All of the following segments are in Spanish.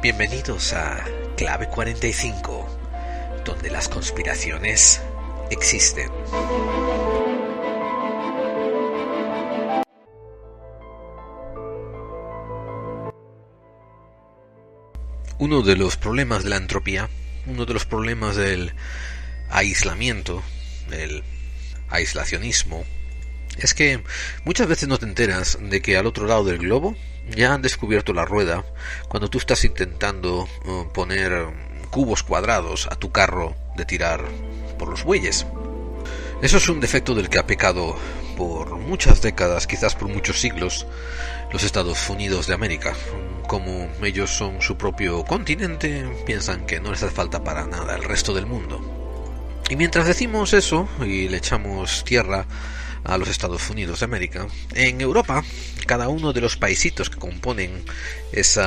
Bienvenidos a Clave 45, donde las conspiraciones existen. Uno de los problemas de la entropía, uno de los problemas del aislamiento, del aislacionismo, es que muchas veces no te enteras de que al otro lado del globo ya han descubierto la rueda cuando tú estás intentando poner cubos cuadrados a tu carro de tirar por los bueyes. Eso es un defecto del que ha pecado por muchas décadas, quizás por muchos siglos, los Estados Unidos de América. Como ellos son su propio continente, piensan que no les hace falta para nada el resto del mundo. Y mientras decimos eso y le echamos tierra a los Estados Unidos de América, en Europa, cada uno de los paisitos que componen ese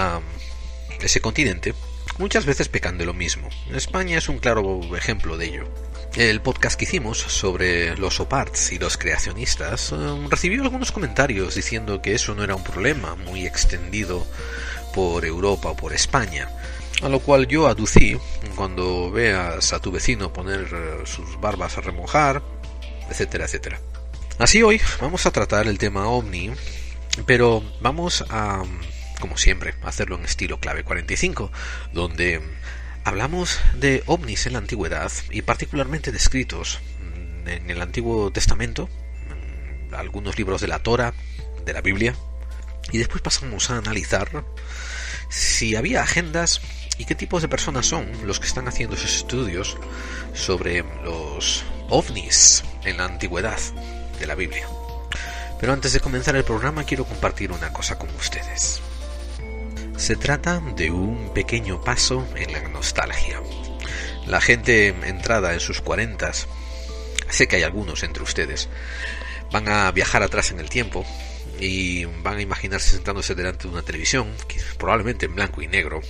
continente, muchas veces pecan de lo mismo. España es un claro ejemplo de ello. El podcast que hicimos sobre los OPARTs y los creacionistas recibió algunos comentarios diciendo que eso no era un problema muy extendido por Europa o por España. A lo cual yo aducí: cuando veas a tu vecino poner sus barbas a remojar, etcétera, etcétera. Así hoy vamos a tratar el tema OVNI, pero vamos a, como siempre, hacerlo en estilo Clave 45, donde hablamos de ovnis en la antigüedad y particularmente descritos en el Antiguo Testamento, en algunos libros de la Torá, de la Biblia, y después pasamos a analizar si había agendas y qué tipos de personas son los que están haciendo esos estudios sobre los ovnis en la antigüedad de la Biblia. Pero antes de comenzar el programa quiero compartir una cosa con ustedes. Se trata de un pequeño paso en la nostalgia. La gente entrada en sus 40s, sé que hay algunos entre ustedes, van a viajar atrás en el tiempo y van a imaginarse sentándose delante de una televisión, probablemente en blanco y negro,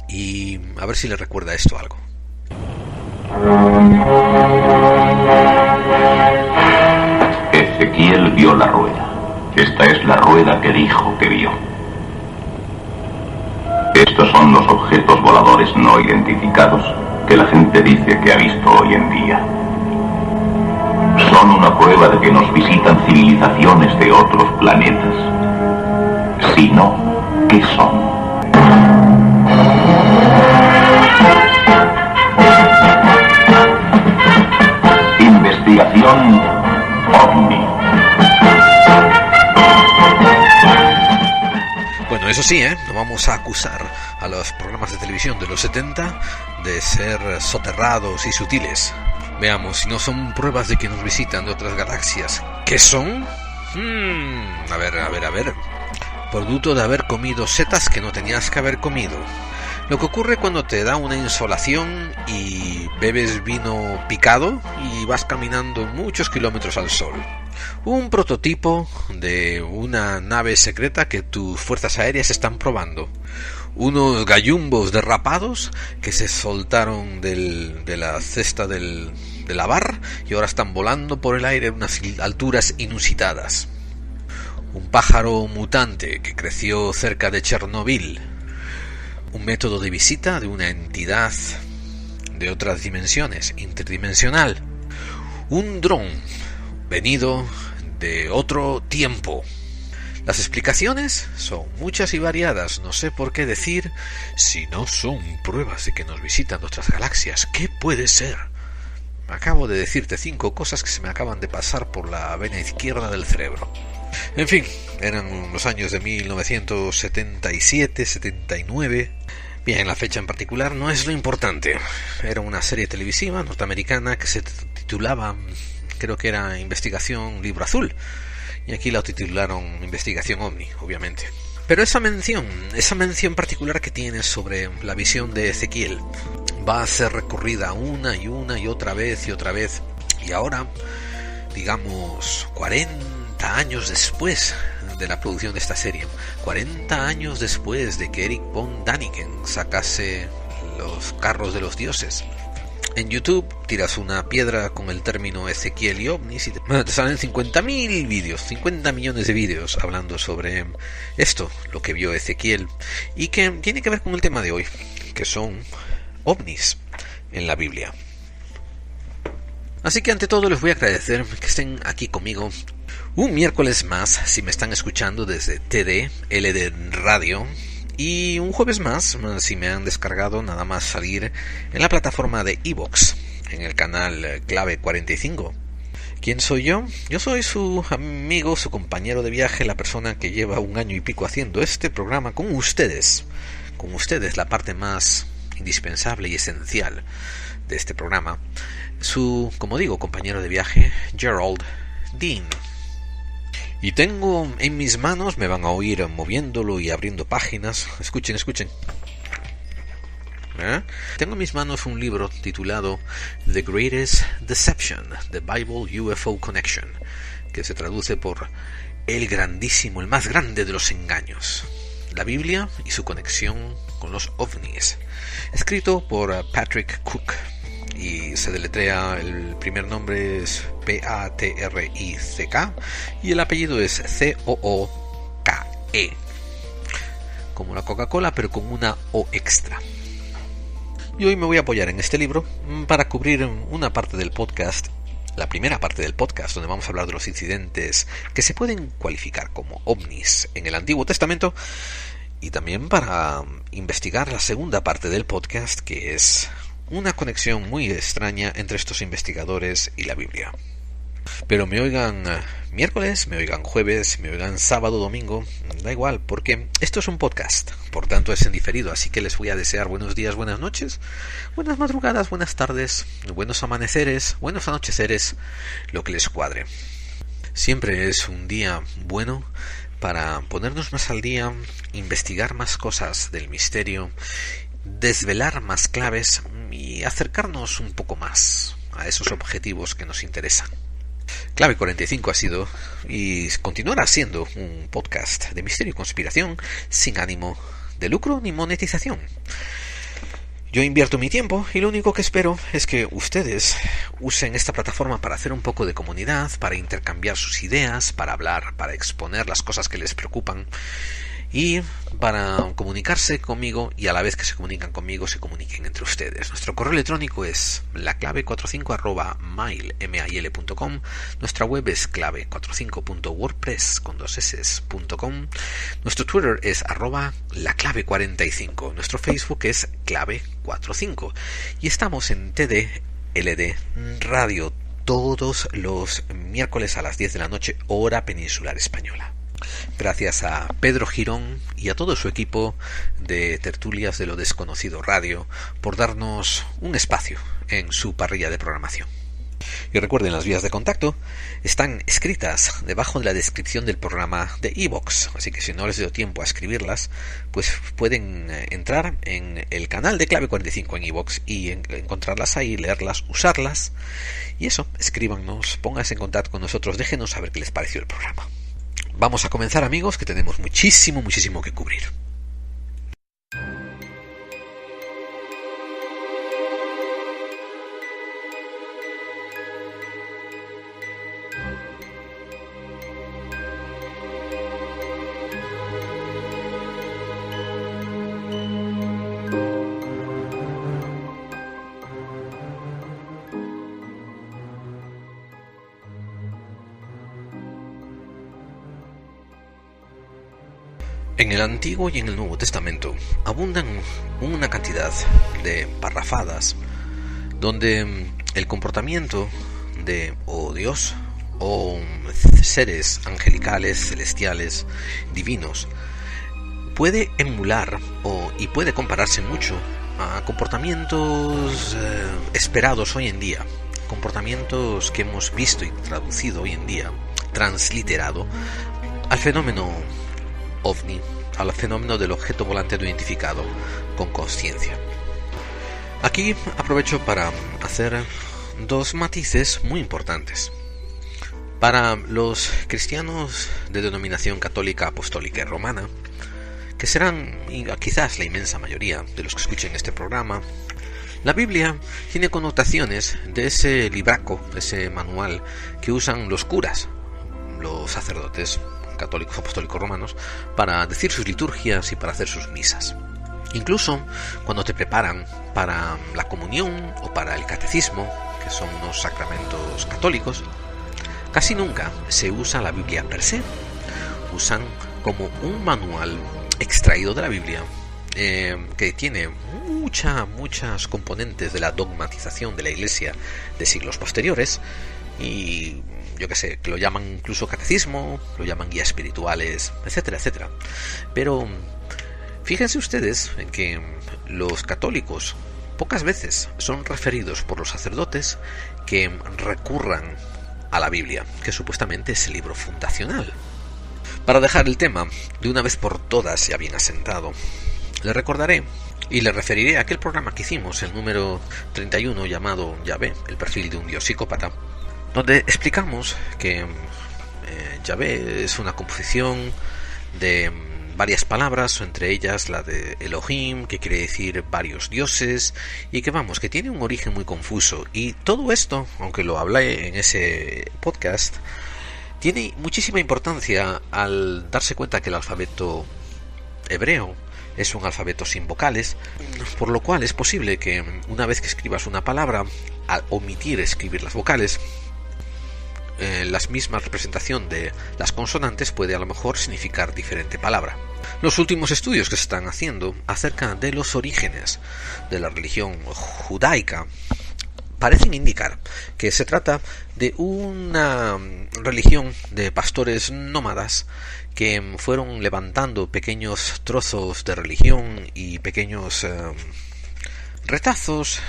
y a ver si les recuerda esto algo. Ezequiel vio la rueda. Esta es la rueda que dijo que vio. Estos son los objetos voladores no identificados que la gente dice que ha visto hoy en día. Son una prueba de que nos visitan civilizaciones de otros planetas. Si no, ¿qué son? Investigación OVNI. Bueno, eso sí, no vamos a acusar a los programas de televisión de los 70 de ser soterrados y sutiles. Veamos, si no son pruebas de que nos visitan de otras galaxias, ¿qué son? A ver. Producto de haber comido setas que no tenías que haber comido. Lo que ocurre cuando te da una insolación y bebes vino picado y vas caminando muchos kilómetros al sol. Un prototipo de una nave secreta que tus fuerzas aéreas están probando. Unos gallumbos derrapados que se soltaron de la cesta de la bar y ahora están volando por el aire a unas alturas inusitadas. Un pájaro mutante que creció cerca de Chernobyl. Un método de visita de una entidad de otras dimensiones, interdimensional. Un dron venido de otro tiempo. Las explicaciones son muchas y variadas. No sé por qué decir, si no son pruebas de que nos visitan de otras galaxias, ¿qué puede ser? Acabo de decirte 5 cosas que se me acaban de pasar por la vena izquierda del cerebro. En fin, eran los años de 1977, 79. Bien, la fecha en particular no es lo importante. Era una serie televisiva norteamericana que se titulaba, creo que era Investigación Libro Azul, y aquí la titularon Investigación OVNI, obviamente. Pero esa mención particular que tiene sobre la visión de Ezequiel va a ser recurrida una y otra vez, y ahora, digamos, 40 años después de la producción de esta serie, 40 años después de que Eric von Däniken sacase Los carros de los dioses, En YouTube tiras una piedra con el término Ezequiel y ovnis y te salen 50.000 vídeos, 50 millones de vídeos hablando sobre esto, lo que vio Ezequiel, y que tiene que ver con el tema de hoy, que son ovnis en la Biblia. Así que ante todo les voy a agradecer que estén aquí conmigo un miércoles más, si me están escuchando desde TD Radio, y un jueves más, si me han descargado nada más salir en la plataforma de iVoox, en el canal Clave 45. ¿Quién soy yo? Yo soy su amigo, su compañero de viaje, la persona que lleva 1 año y pico haciendo este programa con ustedes, la parte más indispensable y esencial de este programa. Su, como digo, compañero de viaje, Gerald Dean. Y tengo en mis manos, me van a oír moviéndolo y abriendo páginas. Escuchen. Tengo en mis manos un libro titulado The Greatest Deception, The Bible UFO Connection, que se traduce por El grandísimo, el más grande de los engaños, la Biblia y su conexión con los ovnis, escrito por Patrick Cook. Y se deletrea, el primer nombre es Patrick y el apellido es Cooke, como la Coca-Cola pero con una O extra. Y hoy me voy a apoyar en este libro para cubrir una parte del podcast, la primera parte del podcast, donde vamos a hablar de los incidentes que se pueden cualificar como ovnis en el Antiguo Testamento, y también para investigar la segunda parte del podcast, que es una conexión muy extraña entre estos investigadores y la Biblia. Pero me oigan miércoles, me oigan jueves, me oigan sábado, domingo, da igual, porque esto es un podcast, por tanto es en diferido, así que les voy a desear buenos días, buenas noches, buenas madrugadas, buenas tardes, buenos amaneceres, buenos anocheceres, lo que les cuadre. Siempre es un día bueno para ponernos más al día, investigar más cosas del misterio, desvelar más claves y acercarnos un poco más a esos objetivos que nos interesan. Clave 45 ha sido y continuará siendo un podcast de misterio y conspiración sin ánimo de lucro ni monetización. Yo invierto mi tiempo y lo único que espero es que ustedes usen esta plataforma para hacer un poco de comunidad, para intercambiar sus ideas, para hablar, para exponer las cosas que les preocupan y para comunicarse conmigo, y a la vez que se comunican conmigo se comuniquen entre ustedes. Nuestro correo electrónico es laclave45@mail.com. Nuestra web es clave45.wordpress.com. Nuestro Twitter es @laclave45. Nuestro Facebook es clave45 y estamos en TDLD Radio todos los miércoles a las 10 de la noche, hora peninsular española. Gracias a Pedro Girón y a todo su equipo de Tertulias de lo Desconocido Radio por darnos un espacio en su parrilla de programación. Y recuerden, las vías de contacto están escritas debajo de la descripción del programa de iVoox, así que si no les dio tiempo a escribirlas, pues pueden entrar en el canal de Clave 45 en iVoox y encontrarlas ahí, leerlas, usarlas, y eso, escríbanos, pónganse en contacto con nosotros, déjenos saber qué les pareció el programa. Vamos a comenzar, amigos, que tenemos muchísimo que cubrir. En el Antiguo y en el Nuevo Testamento abundan una cantidad de parrafadas donde el comportamiento de Dios o seres angelicales, celestiales, divinos puede emular y puede compararse mucho a comportamientos esperados hoy en día, comportamientos que hemos visto y traducido hoy en día, transliterado al fenómeno ovni, al fenómeno del objeto volante no identificado con conciencia. Aquí aprovecho para hacer dos matices muy importantes. Para los cristianos de denominación católica, apostólica y romana, que serán quizás la inmensa mayoría de los que escuchen este programa, La Biblia tiene connotaciones de ese libraco, ese manual que usan los curas, los sacerdotes católicos, apostólicos, romanos, para decir sus liturgias y para hacer sus misas. Incluso cuando te preparan para la comunión o para el catecismo, que son unos sacramentos católicos, casi nunca se usa la Biblia per se. Usan como un manual extraído de la Biblia, que tiene muchas componentes de la dogmatización de la Iglesia de siglos posteriores, y yo que sé, que lo llaman incluso catecismo, lo llaman guías espirituales, etcétera, etcétera. Pero fíjense ustedes en que los católicos pocas veces son referidos por los sacerdotes que recurran a la Biblia, que supuestamente es el libro fundacional. Para dejar el tema de una vez por todas ya bien asentado, le recordaré y le referiré a aquel programa que hicimos, el número 31, llamado Yahvé, el perfil de un dios psicópata, donde explicamos que Yahvé es una composición de varias palabras, entre ellas la de Elohim, que quiere decir varios dioses, y que tiene un origen muy confuso. Y todo esto, aunque lo hablé en ese podcast, tiene muchísima importancia al darse cuenta que el alfabeto hebreo es un alfabeto sin vocales, por lo cual es posible que una vez que escribas una palabra, al omitir escribir las vocales, la misma representación de las consonantes puede a lo mejor significar diferente palabra. Los últimos estudios que se están haciendo acerca de los orígenes de la religión judaica parecen indicar que se trata de una religión de pastores nómadas que fueron levantando pequeños trozos de religión y pequeños retazos,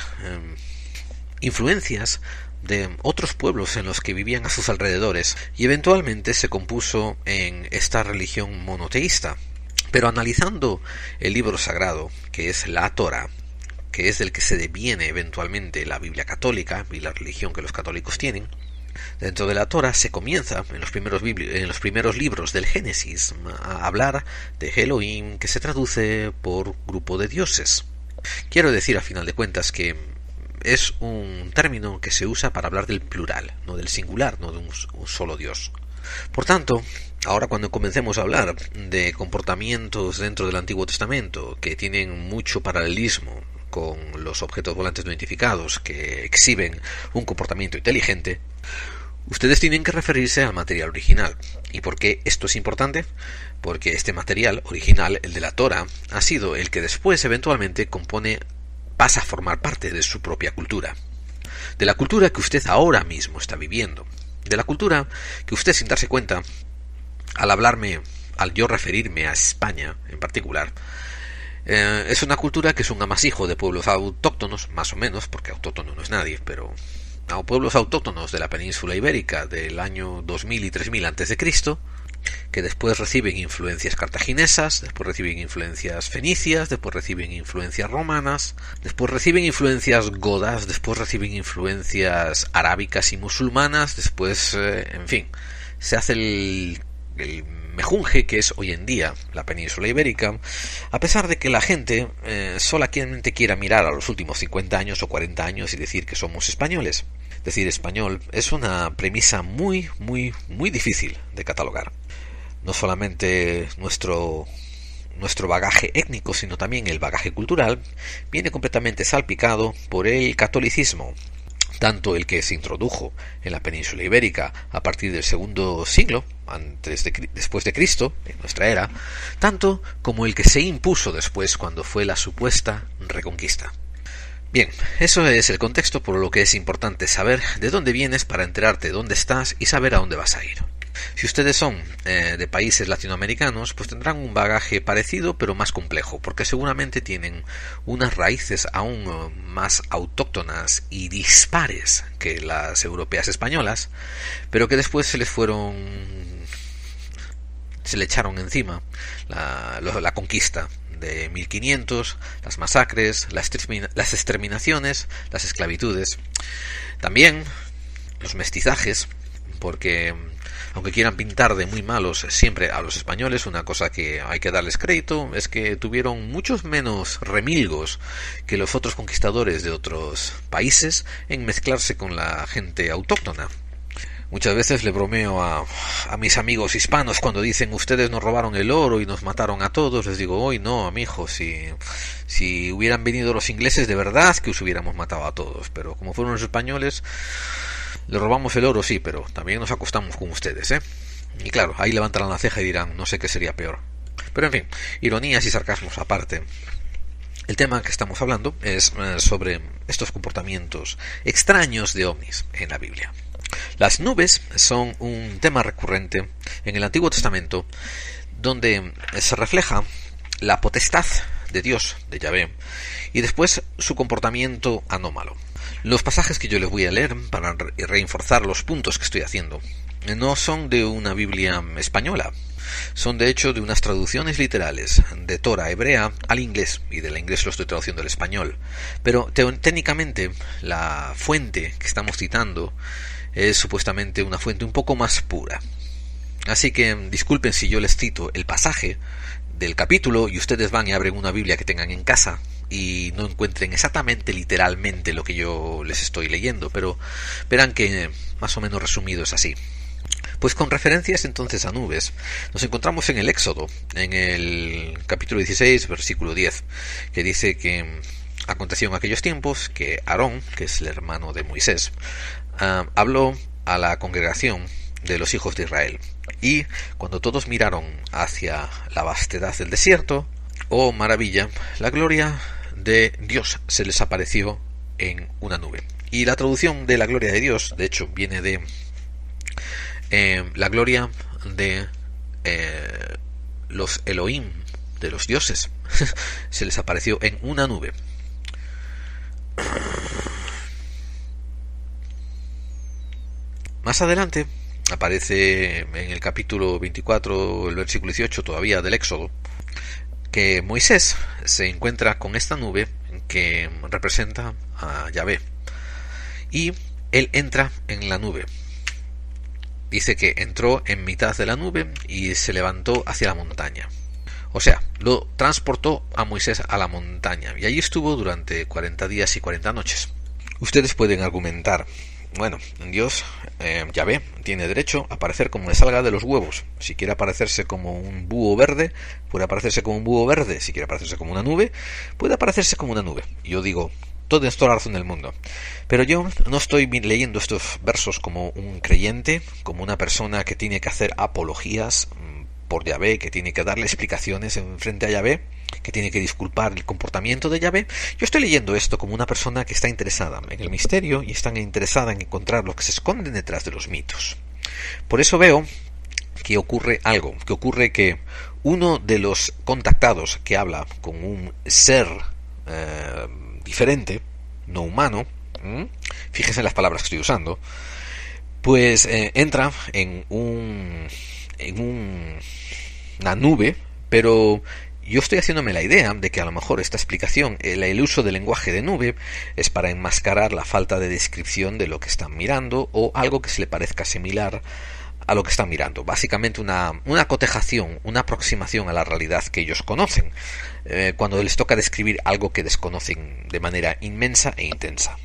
influencias de otros pueblos en los que vivían a sus alrededores, y eventualmente se compuso en esta religión monoteísta. Pero analizando el libro sagrado, que es la Torá, que es del que se deviene eventualmente la Biblia católica y la religión que los católicos tienen, dentro de la Torá se comienza en los primeros libros del Génesis a hablar de Elohim, que se traduce por grupo de dioses. Quiero decir, a final de cuentas, que es un término que se usa para hablar del plural, no del singular, no de un solo Dios. Por tanto, ahora cuando comencemos a hablar de comportamientos dentro del Antiguo Testamento que tienen mucho paralelismo con los objetos volantes no identificados que exhiben un comportamiento inteligente, ustedes tienen que referirse al material original. ¿Y por qué esto es importante? Porque este material original, el de la Torá, ha sido el que después eventualmente pasa a formar parte de su propia cultura, de la cultura que usted ahora mismo está viviendo, de la cultura que usted, sin darse cuenta, al yo referirme a España en particular, es una cultura que es un amasijo de pueblos autóctonos, más o menos, porque autóctono no es nadie, pero pueblos autóctonos de la península ibérica del año 2000 y 3000 a.C., que después reciben influencias cartaginesas, después reciben influencias fenicias, después reciben influencias romanas, después reciben influencias godas, después reciben influencias arábicas y musulmanas, después, en fin, se hace el mejunje que es hoy en día la península ibérica, a pesar de que la gente solamente quiera mirar a los últimos 50 años o 40 años y decir que somos españoles. Decir español es una premisa muy difícil de catalogar. No solamente nuestro bagaje étnico, sino también el bagaje cultural viene completamente salpicado por el catolicismo, tanto el que se introdujo en la península ibérica a partir del segundo siglo después de Cristo, en nuestra era, tanto como el que se impuso después cuando fue la supuesta reconquista. Bien, eso es el contexto, por lo que es importante saber de dónde vienes para enterarte de dónde estás y saber a dónde vas a ir. Si ustedes son de países latinoamericanos, pues tendrán un bagaje parecido pero más complejo, porque seguramente tienen unas raíces aún más autóctonas y dispares que las europeas españolas, pero que después se le echaron encima la conquista de 1500, las masacres, las exterminaciones, las esclavitudes, también los mestizajes, porque aunque quieran pintar de muy malos siempre a los españoles, una cosa que hay que darles crédito es que tuvieron muchos menos remilgos que los otros conquistadores de otros países en mezclarse con la gente autóctona. Muchas veces le bromeo a mis amigos hispanos cuando dicen ustedes nos robaron el oro y nos mataron a todos. Les digo, hoy no, amigo, si hubieran venido los ingleses de verdad que os hubiéramos matado a todos. Pero como fueron los españoles, le robamos el oro, sí, pero también nos acostamos con ustedes, ¿eh? Y claro, ahí levantarán la ceja y dirán, no sé qué sería peor. Pero en fin, ironías y sarcasmos aparte. El tema que estamos hablando es sobre estos comportamientos extraños de ovnis en la Biblia. Las nubes son un tema recurrente en el Antiguo Testamento donde se refleja la potestad de Dios, de Yahvé, y después su comportamiento anómalo. Los pasajes que yo les voy a leer para reforzar los puntos que estoy haciendo no son de una Biblia española, son de hecho de unas traducciones literales de Torah hebrea al inglés, y del inglés lo estoy traduciendo al español, pero técnicamente la fuente que estamos citando es supuestamente una fuente un poco más pura. Así que disculpen si yo les cito el pasaje del capítulo y ustedes van y abren una Biblia que tengan en casa y no encuentren exactamente literalmente lo que yo les estoy leyendo, pero verán que más o menos resumido es así. Pues con referencias entonces a nubes, nos encontramos en el Éxodo, en el capítulo 16, versículo 10, que dice que aconteció en aquellos tiempos que Aarón, que es el hermano de Moisés, habló a la congregación de los hijos de Israel, y cuando todos miraron hacia la vastedad del desierto, oh maravilla, la gloria de Dios se les apareció en una nube. Y la traducción de la gloria de Dios, de hecho, viene de la gloria de los Elohim, de los dioses, se les apareció en una nube. Más adelante aparece en el capítulo 24, el versículo 18 todavía del Éxodo, que Moisés se encuentra con esta nube que representa a Yahvé, y él entra en la nube. Dice que entró en mitad de la nube y se levantó hacia la montaña. O sea, lo transportó a Moisés a la montaña, y allí estuvo durante 40 días y 40 noches. Ustedes pueden argumentar, bueno, Dios, Yahvé, tiene derecho a aparecer como le salga de los huevos. Si quiere aparecerse como un búho verde, puede aparecerse como un búho verde. Si quiere aparecerse como una nube, puede aparecerse como una nube. Y yo digo, tienes toda la razón del mundo. Pero yo no estoy leyendo estos versos como un creyente, como una persona que tiene que hacer apologías por Yahvé, que tiene que darle explicaciones en frente a Yahvé, que tiene que disculpar el comportamiento de Yahvé. Yo estoy leyendo esto como una persona que está interesada en el misterio y está interesada en encontrar lo que se esconde detrás de los mitos. Por eso veo que ocurre algo, que ocurre que uno de los contactados que habla con un ser diferente, no humano, fíjense en las palabras que estoy usando, pues entra en una nube, pero yo estoy haciéndome la idea de que a lo mejor esta explicación, el uso del lenguaje de nube, es para enmascarar la falta de descripción de lo que están mirando o algo que se le parezca similar a lo que están mirando. Básicamente una cotejación, una aproximación a la realidad que ellos conocen, cuando les toca describir algo que desconocen de manera inmensa e intensa.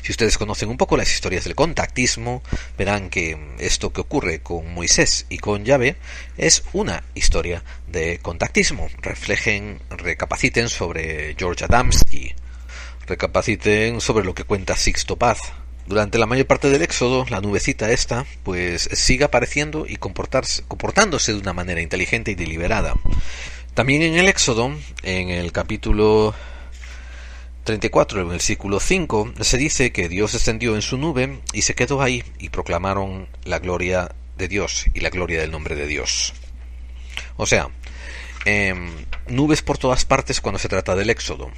Si ustedes conocen un poco las historias del contactismo, verán que esto que ocurre con Moisés y con Yahvé es una historia de contactismo. Recapaciten sobre George Adamski, recapaciten sobre lo que cuenta Sixto Paz. Durante la mayor parte del Éxodo, la nubecita esta, pues sigue apareciendo y comportándose de una manera inteligente y deliberada. También en el Éxodo, en el capítulo 34, el versículo 5, se dice que Dios descendió en su nube y se quedó ahí, y proclamaron la gloria de Dios y la gloria del nombre de Dios. O sea, nubes por todas partes cuando se trata del Éxodo.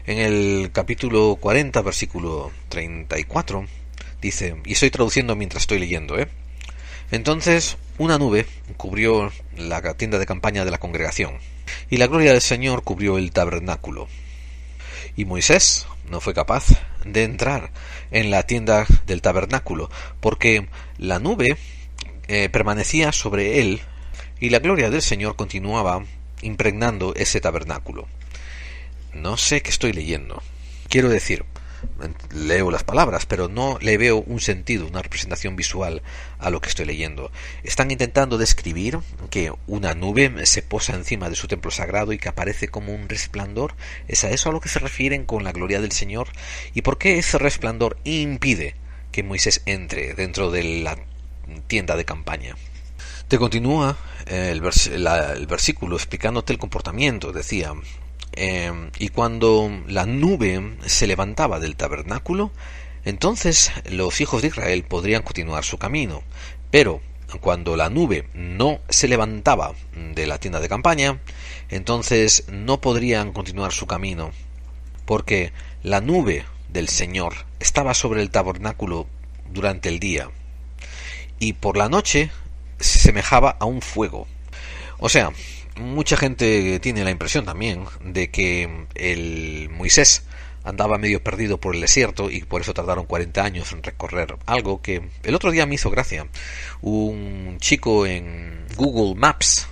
En el capítulo 40, versículo 34, dice, y estoy traduciendo mientras estoy leyendo, Entonces una nube cubrió la tienda de campaña de la congregación, y la gloria del Señor cubrió el tabernáculo. Y Moisés no fue capaz de entrar en la tienda del tabernáculo, porque la nube permanecía sobre él y la gloria del Señor continuaba impregnando ese tabernáculo. No sé qué estoy leyendo. Quiero decir, leo las palabras, pero no le veo un sentido, una representación visual a lo que estoy leyendo. Están intentando describir que una nube se posa encima de su templo sagrado y que aparece como un resplandor. ¿Es a eso a lo que se refieren con la gloria del Señor? ¿Y por qué ese resplandor impide que Moisés entre dentro de la tienda de campaña? Te continúa el versículo explicándote el comportamiento. Decía: y cuando la nube se levantaba del tabernáculo, entonces los hijos de Israel podrían continuar su camino. Pero cuando la nube no se levantaba de la tienda de campaña, entonces no podrían continuar su camino, porque la nube del Señor estaba sobre el tabernáculo durante el día, y por la noche se semejaba a un fuego. O sea, mucha gente tiene la impresión también de que el Moisés andaba medio perdido por el desierto y por eso tardaron 40 años en recorrer algo que el otro día me hizo gracia. Un chico en Google Maps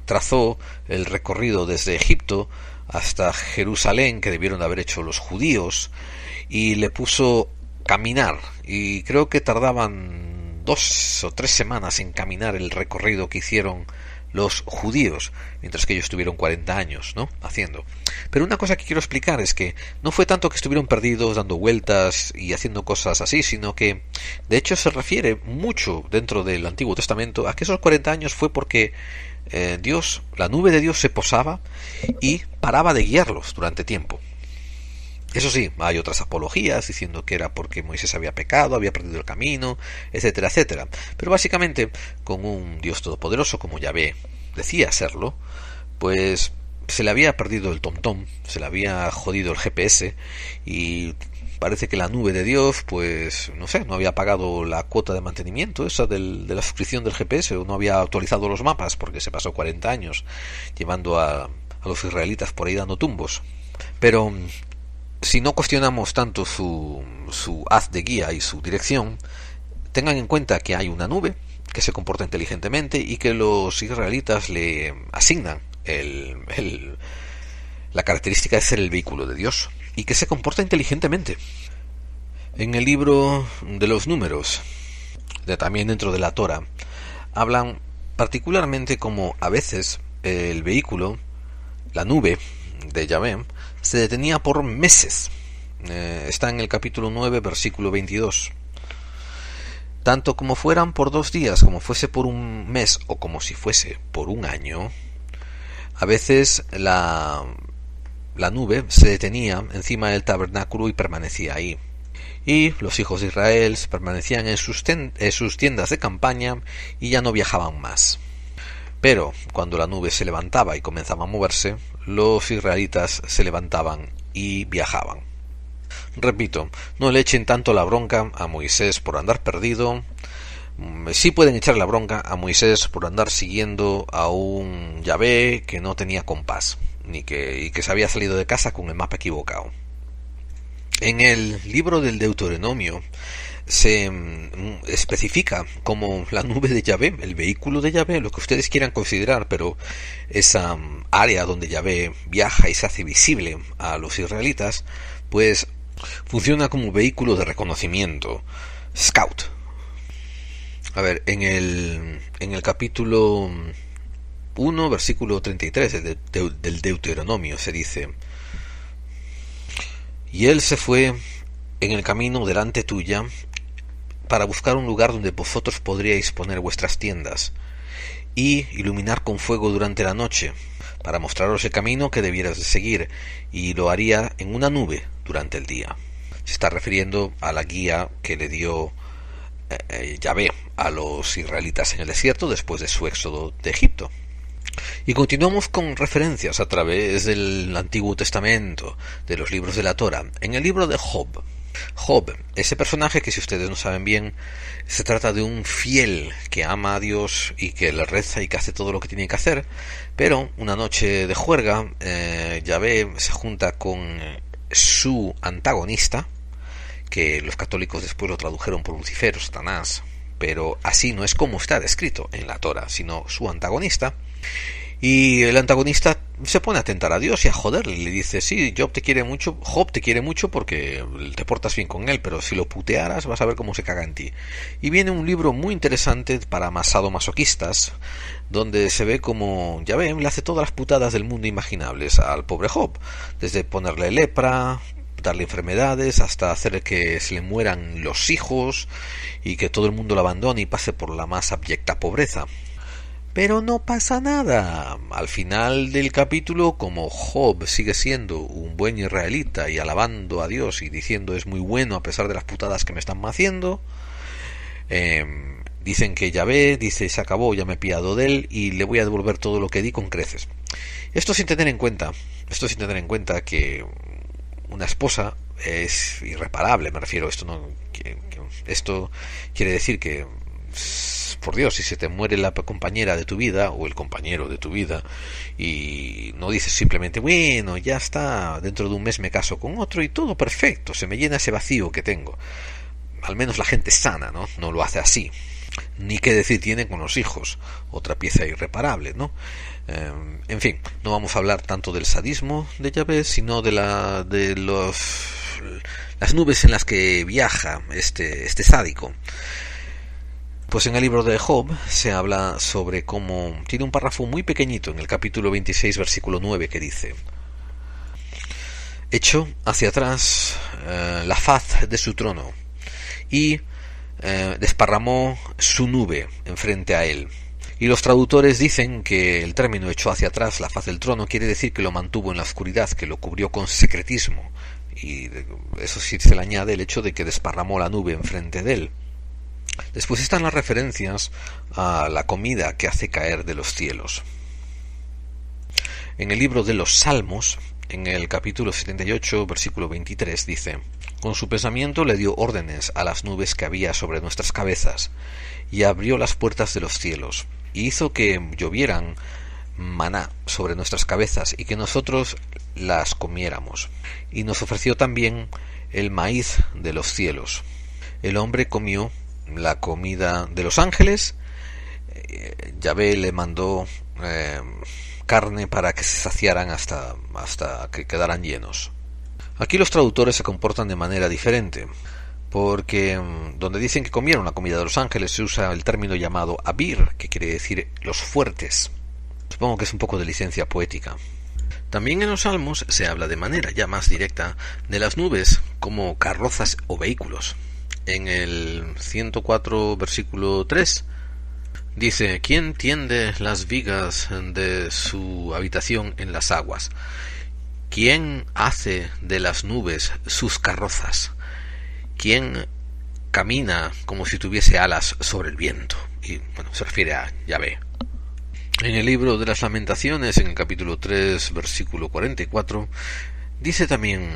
trazó el recorrido desde Egipto hasta Jerusalén que debieron de haber hecho los judíos y le puso caminar, y creo que tardaban 2 o 3 semanas en caminar el recorrido que hicieron los judíos, mientras que ellos estuvieron 40 años, ¿no?, haciendo. Pero una cosa que quiero explicar es que no fue tanto que estuvieron perdidos dando vueltas y haciendo cosas así, sino que de hecho se refiere mucho dentro del Antiguo Testamento a que esos 40 años fue porque Dios, la nube de Dios se posaba y paraba de guiarlos durante tiempo. Eso sí, hay otras apologías diciendo que era porque Moisés había pecado, había perdido el camino, etcétera, etcétera. Pero básicamente, con un Dios todopoderoso como Yahvé decía serlo, pues se le había perdido el tom-tom, se le había jodido el GPS y parece que la nube de Dios, pues no sé, no había pagado la cuota de mantenimiento esa de la suscripción del GPS, o no había actualizado los mapas porque se pasó 40 años llevando a los israelitas por ahí dando tumbos. Pero si no cuestionamos tanto su haz de guía y su dirección, tengan en cuenta que hay una nube que se comporta inteligentemente y que los israelitas le asignan la característica de ser el vehículo de Dios y que se comporta inteligentemente. En el libro de los Números, también dentro de la Torah, hablan particularmente como a veces el vehículo, la nube de Yahvé, se detenía por meses. Está en el capítulo 9, versículo 22. Tanto como fueran por 2 días, como fuese por un mes, o como si fuese por un año, a veces la nube se detenía encima del tabernáculo y permanecía ahí. Y los hijos de Israel permanecían en sus tiendas de campaña y ya no viajaban más. Pero cuando la nube se levantaba y comenzaba a moverse, los israelitas se levantaban y viajaban. Repito, no le echen tanto la bronca a Moisés por andar perdido. Sí pueden echar la bronca a Moisés por andar siguiendo a un Yahvé que no tenía compás y que se había salido de casa con el mapa equivocado. En el libro del Deuteronomio se especifica como la nube de Yahvé, el vehículo de Yahvé, lo que ustedes quieran considerar, pero esa área donde Yahvé viaja y se hace visible a los israelitas, pues funciona como vehículo de reconocimiento, scout. A ver, en el capítulo 1, versículo 33 del Deuteronomio se dice: y él se fue en el camino delante tuya para buscar un lugar donde vosotros podríais poner vuestras tiendas y iluminar con fuego durante la noche, para mostraros el camino que debieras de seguir, y lo haría en una nube durante el día. Se está refiriendo a la guía que le dio Yahvé a los israelitas en el desierto después de su éxodo de Egipto. Y continuamos con referencias a través del Antiguo Testamento, de los libros de la Torah. En el libro de Job, ese personaje que, si ustedes no saben bien, se trata de un fiel que ama a Dios y que le reza y que hace todo lo que tiene que hacer, pero una noche de juerga, Yahvé se junta con su antagonista, que los católicos después lo tradujeron por Lucifer o Satanás, pero así no es como está descrito en la Torah, sino su antagonista. Y el antagonista se pone a tentar a Dios y a joderle, y le dice, sí, Job te quiere mucho porque te portas bien con él, pero si lo putearas vas a ver cómo se caga en ti. Y viene un libro muy interesante para masoquistas, donde se ve como Yahvé le hace todas las putadas del mundo imaginables al pobre Job, desde ponerle lepra, darle enfermedades, hasta hacer que se le mueran los hijos y que todo el mundo lo abandone y pase por la más abyecta pobreza. Pero no pasa nada. Al final del capítulo, como Job sigue siendo un buen israelita y alabando a Dios y diciendo es muy bueno a pesar de las putadas que me están haciendo, dicen que Yahvé dice se acabó, ya me he piado de él y le voy a devolver todo lo que di con creces. Esto sin tener en cuenta que una esposa es irreparable, me refiero. Esto quiere decir que, por Dios, si se te muere la compañera de tu vida o el compañero de tu vida y no dices simplemente bueno, ya está, dentro de un mes me caso con otro y todo perfecto, se me llena ese vacío que tengo. Al menos la gente sana, no lo hace así. Ni qué decir tiene con los hijos, otra pieza irreparable, ¿no? En fin, no vamos a hablar tanto del sadismo de Yahvé, sino de las nubes en las que viaja este sádico. Pues en el libro de Job se habla sobre cómo tiene un párrafo muy pequeñito en el capítulo 26, versículo 9, que dice: echó hacia atrás la faz de su trono y desparramó su nube enfrente a él. Y los traductores dicen que el término echó hacia atrás la faz del trono quiere decir que lo mantuvo en la oscuridad, que lo cubrió con secretismo. Y eso sí se le añade el hecho de que desparramó la nube enfrente de él. Después están las referencias a la comida que hace caer de los cielos. En el libro de los Salmos, en el capítulo 78, versículo 23, dice: con su pensamiento le dio órdenes a las nubes que había sobre nuestras cabezas, y abrió las puertas de los cielos, y hizo que llovieran maná sobre nuestras cabezas, y que nosotros las comiéramos. Y nos ofreció también el maíz de los cielos. El hombre comió la comida de los ángeles. Yahvé le mandó carne para que se saciaran hasta que quedaran llenos. Aquí los traductores se comportan de manera diferente, porque donde dicen que comieron la comida de los ángeles se usa el término llamado abir, que quiere decir los fuertes. Supongo que es un poco de licencia poética. También en los Salmos se habla de manera ya más directa de las nubes como carrozas o vehículos. En el 104, versículo 3, dice: ¿quién tiende las vigas de su habitación en las aguas? ¿Quién hace de las nubes sus carrozas? ¿Quién camina como si tuviese alas sobre el viento? Y bueno, se refiere a Yahvé. En el libro de las Lamentaciones, en el capítulo 3, versículo 44, dice también: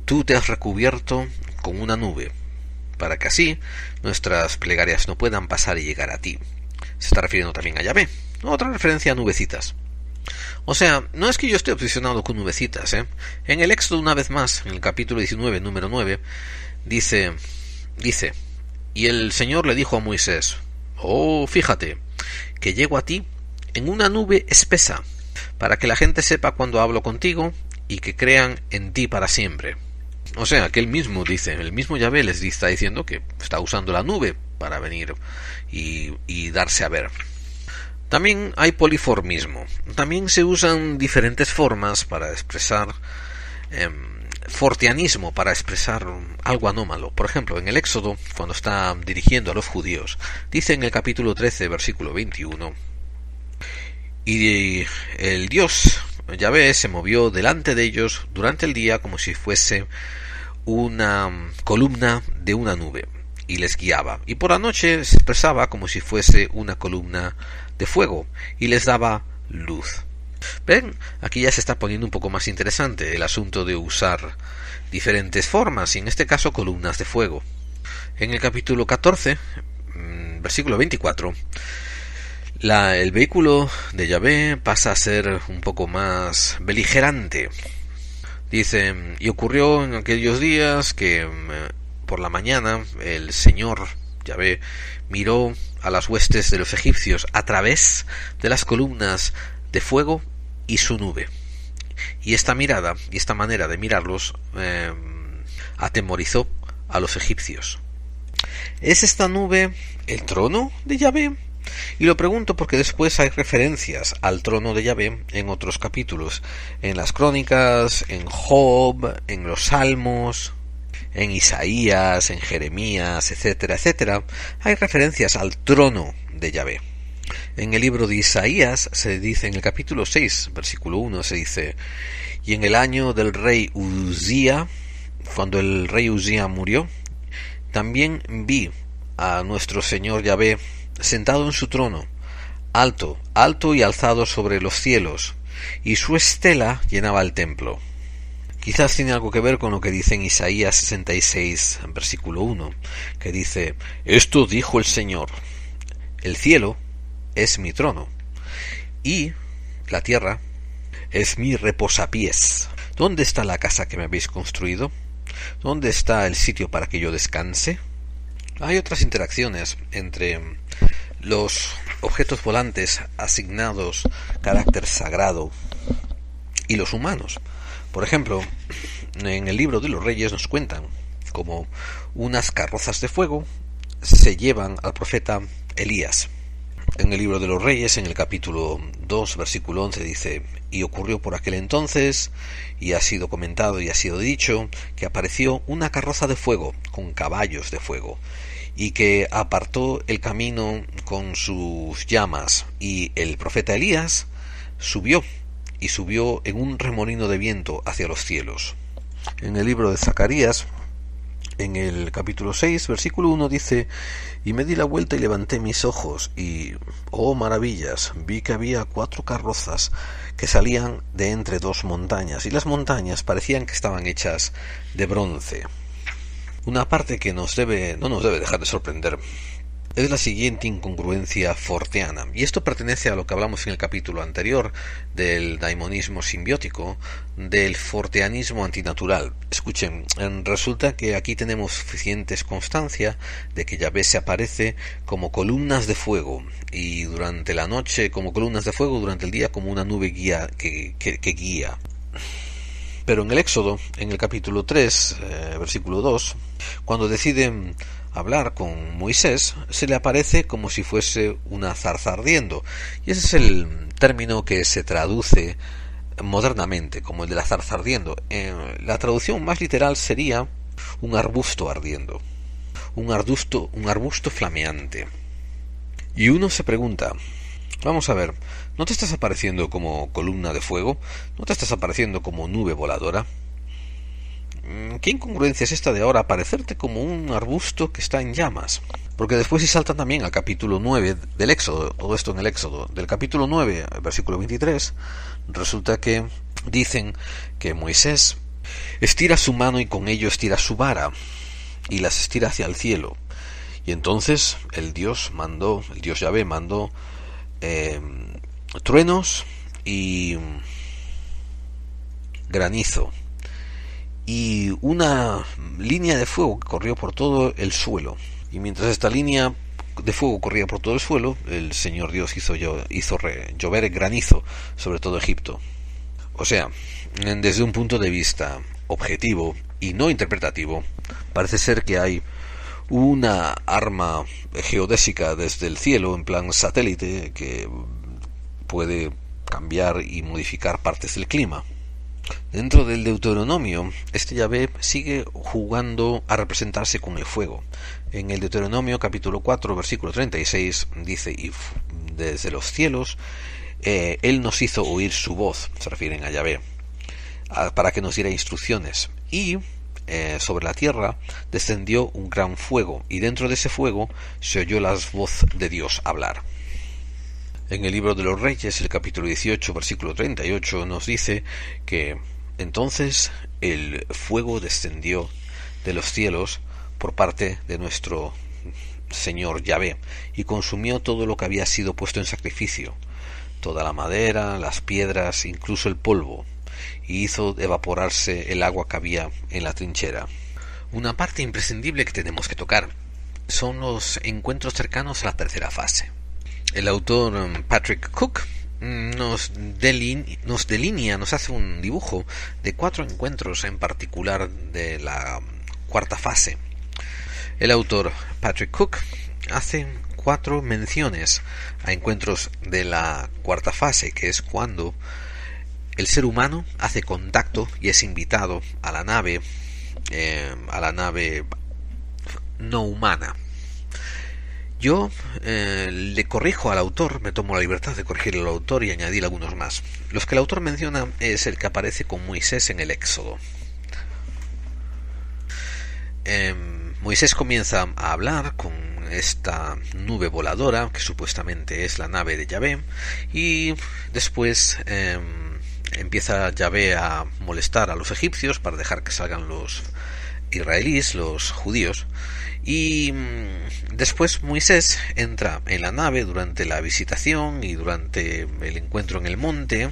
tú te has recubierto con una nube, para que así nuestras plegarias no puedan pasar y llegar a ti. Se está refiriendo también a Yahvé. Otra referencia a nubecitas. O sea, no es que yo esté obsesionado con nubecitas, ¿eh? En el Éxodo, una vez más, en el capítulo 19, número 9, dice, y el Señor le dijo a Moisés: oh, fíjate, que llego a ti en una nube espesa, para que la gente sepa cuando hablo contigo y que crean en ti para siempre. O sea, que él mismo dice, el mismo Yahvé les está diciendo que está usando la nube para venir y darse a ver. También hay poliformismo. También se usan diferentes formas para expresar fortianismo, para expresar algo anómalo. Por ejemplo, en el Éxodo, cuando está dirigiendo a los judíos, dice en el capítulo 13, versículo 21: y el Dios Yahvé se movió delante de ellos durante el día como si fuese una columna de una nube, y les guiaba, y por la noche se expresaba como si fuese una columna de fuego, y les daba luz. ¿Ven? Aquí ya se está poniendo un poco más interesante el asunto de usar diferentes formas, y en este caso columnas de fuego. En el capítulo 14, versículo 24, el vehículo de Yahvé pasa a ser un poco más beligerante. Dice: y ocurrió en aquellos días que por la mañana el Señor Yahvé miró a las huestes de los egipcios a través de las columnas de fuego y su nube. Y esta mirada y esta manera de mirarlos atemorizó a los egipcios. ¿Es esta nube el trono de Yahvé? Y lo pregunto porque después hay referencias al trono de Yahvé en otros capítulos, en las Crónicas, en Job, en los Salmos, en Isaías, en Jeremías, etcétera, etcétera. Hay referencias al trono de Yahvé. En el libro de Isaías se dice, en el capítulo 6, versículo 1, se dice: y en el año del rey Uzía, cuando el rey Uzía murió, también vi a nuestro Señor Yahvé sentado en su trono, alto, alto y alzado sobre los cielos, y su estela llenaba el templo. Quizás tiene algo que ver con lo que dice en Isaías 66, versículo 1, que dice: esto dijo el Señor, el cielo es mi trono, y la tierra es mi reposapiés. ¿Dónde está la casa que me habéis construido? ¿Dónde está el sitio para que yo descanse? Hay otras interacciones entre los objetos volantes asignados carácter sagrado y los humanos. Por ejemplo, en el libro de los Reyes nos cuentan cómo unas carrozas de fuego se llevan al profeta Elías. En el libro de los Reyes, en el capítulo 2, versículo 11, dice: y ocurrió por aquel entonces, y ha sido comentado y ha sido dicho, que apareció una carroza de fuego con caballos de fuego, y que apartó el camino con sus llamas, y el profeta Elías subió en un remolino de viento hacia los cielos. En el libro de Zacarías, en el capítulo 6, versículo 1, dice: y me di la vuelta y levanté mis ojos, y, oh maravillas, vi que había 4 carrozas que salían de entre 2 montañas, y las montañas parecían que estaban hechas de bronce. Una parte que no nos debe dejar de sorprender es la siguiente incongruencia forteana, y esto pertenece a lo que hablamos en el capítulo anterior del daimonismo simbiótico, del forteanismo antinatural. Escuchen, resulta que aquí tenemos suficiente constancia de que Yahvé se aparece como columnas de fuego, y durante la noche como columnas de fuego, durante el día como una nube guía que guía. Pero en el Éxodo, en el capítulo 3, versículo 2, cuando deciden hablar con Moisés, se le aparece como si fuese una zarza ardiendo. Y ese es el término que se traduce modernamente como el de la zarza ardiendo. La traducción más literal sería un arbusto ardiendo, un arbusto flameante. Y uno se pregunta: vamos a ver, ¿no te estás apareciendo como columna de fuego? ¿No te estás apareciendo como nube voladora? ¿Qué incongruencia es esta de ahora aparecerte como un arbusto que está en llamas? Porque después, si saltan también al capítulo 9 del Éxodo, todo esto en el Éxodo, del capítulo 9, versículo 23, resulta que dicen que Moisés estira su mano y con ello estira su vara, y las estira hacia el cielo. Y entonces el Dios Yahvé mandó truenos y granizo, y una línea de fuego que corrió por todo el suelo. Y mientras esta línea de fuego corría por todo el suelo, el Señor Dios hizo llover granizo sobre todo Egipto. O sea, desde un punto de vista objetivo y no interpretativo, parece ser que hay una arma geodésica desde el cielo, en plan satélite, que puede cambiar y modificar partes del clima. Dentro del Deuteronomio, este Yahvé sigue jugando a representarse con el fuego. En el Deuteronomio capítulo 4, versículo 36, dice: y desde los cielos Él nos hizo oír su voz, se refieren a Yahvé, para que nos diera instrucciones. Y sobre la tierra descendió un gran fuego, y dentro de ese fuego se oyó la voz de Dios hablar. En el libro de los Reyes, el capítulo 18, versículo 38, nos dice que entonces el fuego descendió de los cielos por parte de nuestro Señor Yahvé, y consumió todo lo que había sido puesto en sacrificio, toda la madera, las piedras, incluso el polvo, y hizo evaporarse el agua que había en la trinchera. Una parte imprescindible que tenemos que tocar son los encuentros cercanos a la tercera fase. El autor Patrick Cook nos hace un dibujo de 4 encuentros en particular de la cuarta fase. El autor Patrick Cook hace 4 menciones a encuentros de la cuarta fase, que es cuando el ser humano hace contacto y es invitado a la nave no humana. Yo le corrijo al autor, me tomo la libertad de corregir al autor y añadir algunos más. Los que el autor menciona es el que aparece con Moisés en el Éxodo. Moisés comienza a hablar con esta nube voladora, que supuestamente es la nave de Yahvé, y después empieza Yahvé a molestar a los egipcios para dejar que salgan los israelíes, los judíos, y después Moisés entra en la nave durante la visitación y durante el encuentro en el monte,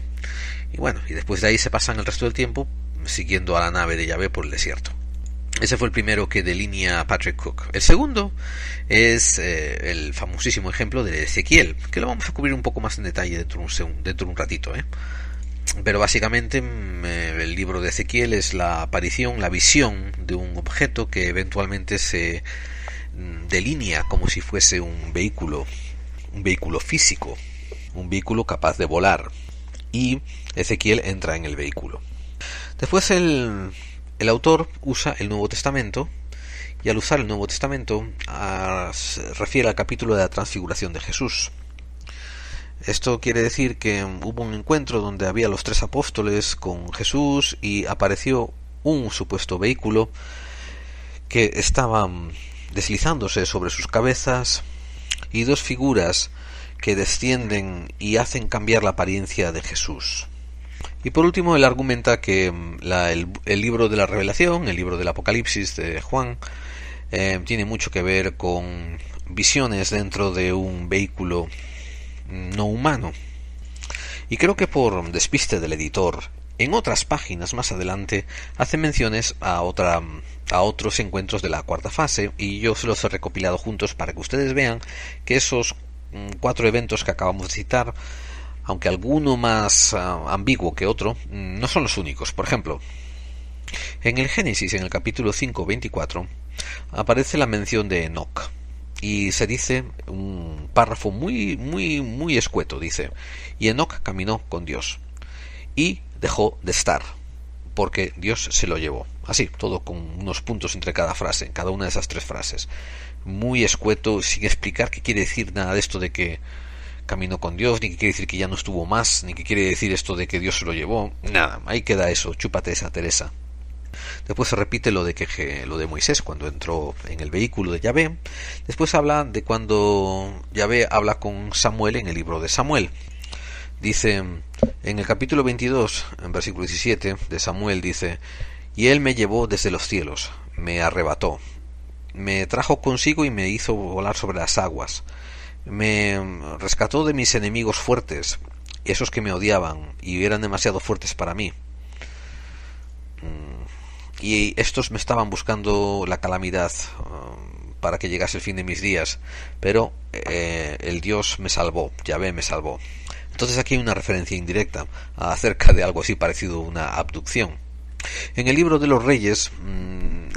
y después de ahí se pasan el resto del tiempo siguiendo a la nave de Yahvé por el desierto. Ese fue el primero que delinea Patrick Cook. El segundo es el famosísimo ejemplo de Ezequiel, que lo vamos a cubrir un poco más en detalle dentro de un ratito, Pero básicamente el libro de Ezequiel es la aparición, la visión de un objeto que eventualmente se delinea como si fuese un vehículo físico, un vehículo capaz de volar, y Ezequiel entra en el vehículo. Después el autor usa el Nuevo Testamento, y al usar el Nuevo Testamento se refiere al capítulo de la transfiguración de Jesús. Esto quiere decir que hubo un encuentro donde había los 3 apóstoles con Jesús y apareció un supuesto vehículo que estaba deslizándose sobre sus cabezas y 2 figuras que descienden y hacen cambiar la apariencia de Jesús. Y por último, él argumenta que el libro de la Revelación, el libro del Apocalipsis de Juan, tiene mucho que ver con visiones dentro de un vehículo no humano. Y creo que por despiste del editor, en otras páginas más adelante hace menciones a otros encuentros de la cuarta fase, y yo se los he recopilado juntos para que ustedes vean que esos 4 eventos que acabamos de citar, aunque alguno más ambiguo que otro, no son los únicos. Por ejemplo, en el Génesis, en el capítulo 5:24, aparece la mención de Enoc. Y se dice un párrafo muy escueto, dice: y Enoc caminó con Dios y dejó de estar, porque Dios se lo llevó. Así, todo con unos puntos entre cada frase, cada una de esas 3 frases. Muy escueto, sin explicar qué quiere decir nada de esto de que caminó con Dios, ni que quiere decir que ya no estuvo más, ni que quiere decir esto de que Dios se lo llevó. Nada, ahí queda eso, chúpate esa, Teresa. Después se repite lo de Moisés cuando entró en el vehículo de Yahvé. Después habla de cuando Yahvé habla con Samuel en el libro de Samuel. Dice en el capítulo 22, en versículo 17 de Samuel, dice: y él me llevó desde los cielos, me arrebató, me trajo consigo y me hizo volar sobre las aguas, me rescató de mis enemigos fuertes, esos que me odiaban y eran demasiado fuertes para mí. Y estos me estaban buscando la calamidad para que llegase el fin de mis días, pero el Dios me salvó, Yahvé me salvó. Entonces aquí hay una referencia indirecta acerca de algo así parecido a una abducción. En el libro de los Reyes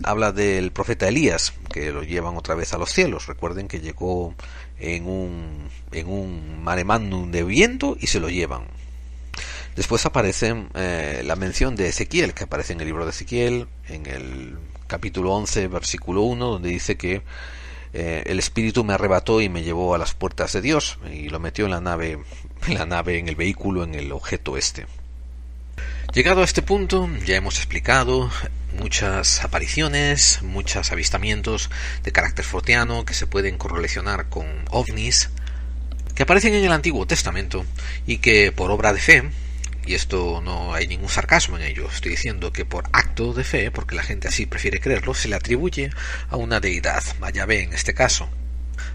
habla del profeta Elías, que lo llevan otra vez a los cielos. Recuerden que llegó en un mare magnum de viento y se lo llevan. Después aparece la mención de Ezequiel, que aparece en el libro de Ezequiel, en el capítulo 11, versículo 1, donde dice que el Espíritu me arrebató y me llevó a las puertas de Dios, y lo metió en la nave, en el vehículo, en el objeto este. Llegado a este punto, ya hemos explicado muchas apariciones, muchos avistamientos de carácter forteano que se pueden correlacionar con ovnis, que aparecen en el Antiguo Testamento y que por obra de fe, y esto no hay ningún sarcasmo en ello, estoy diciendo que por acto de fe, porque la gente así prefiere creerlo, se le atribuye a una deidad, a Yahvé en este caso.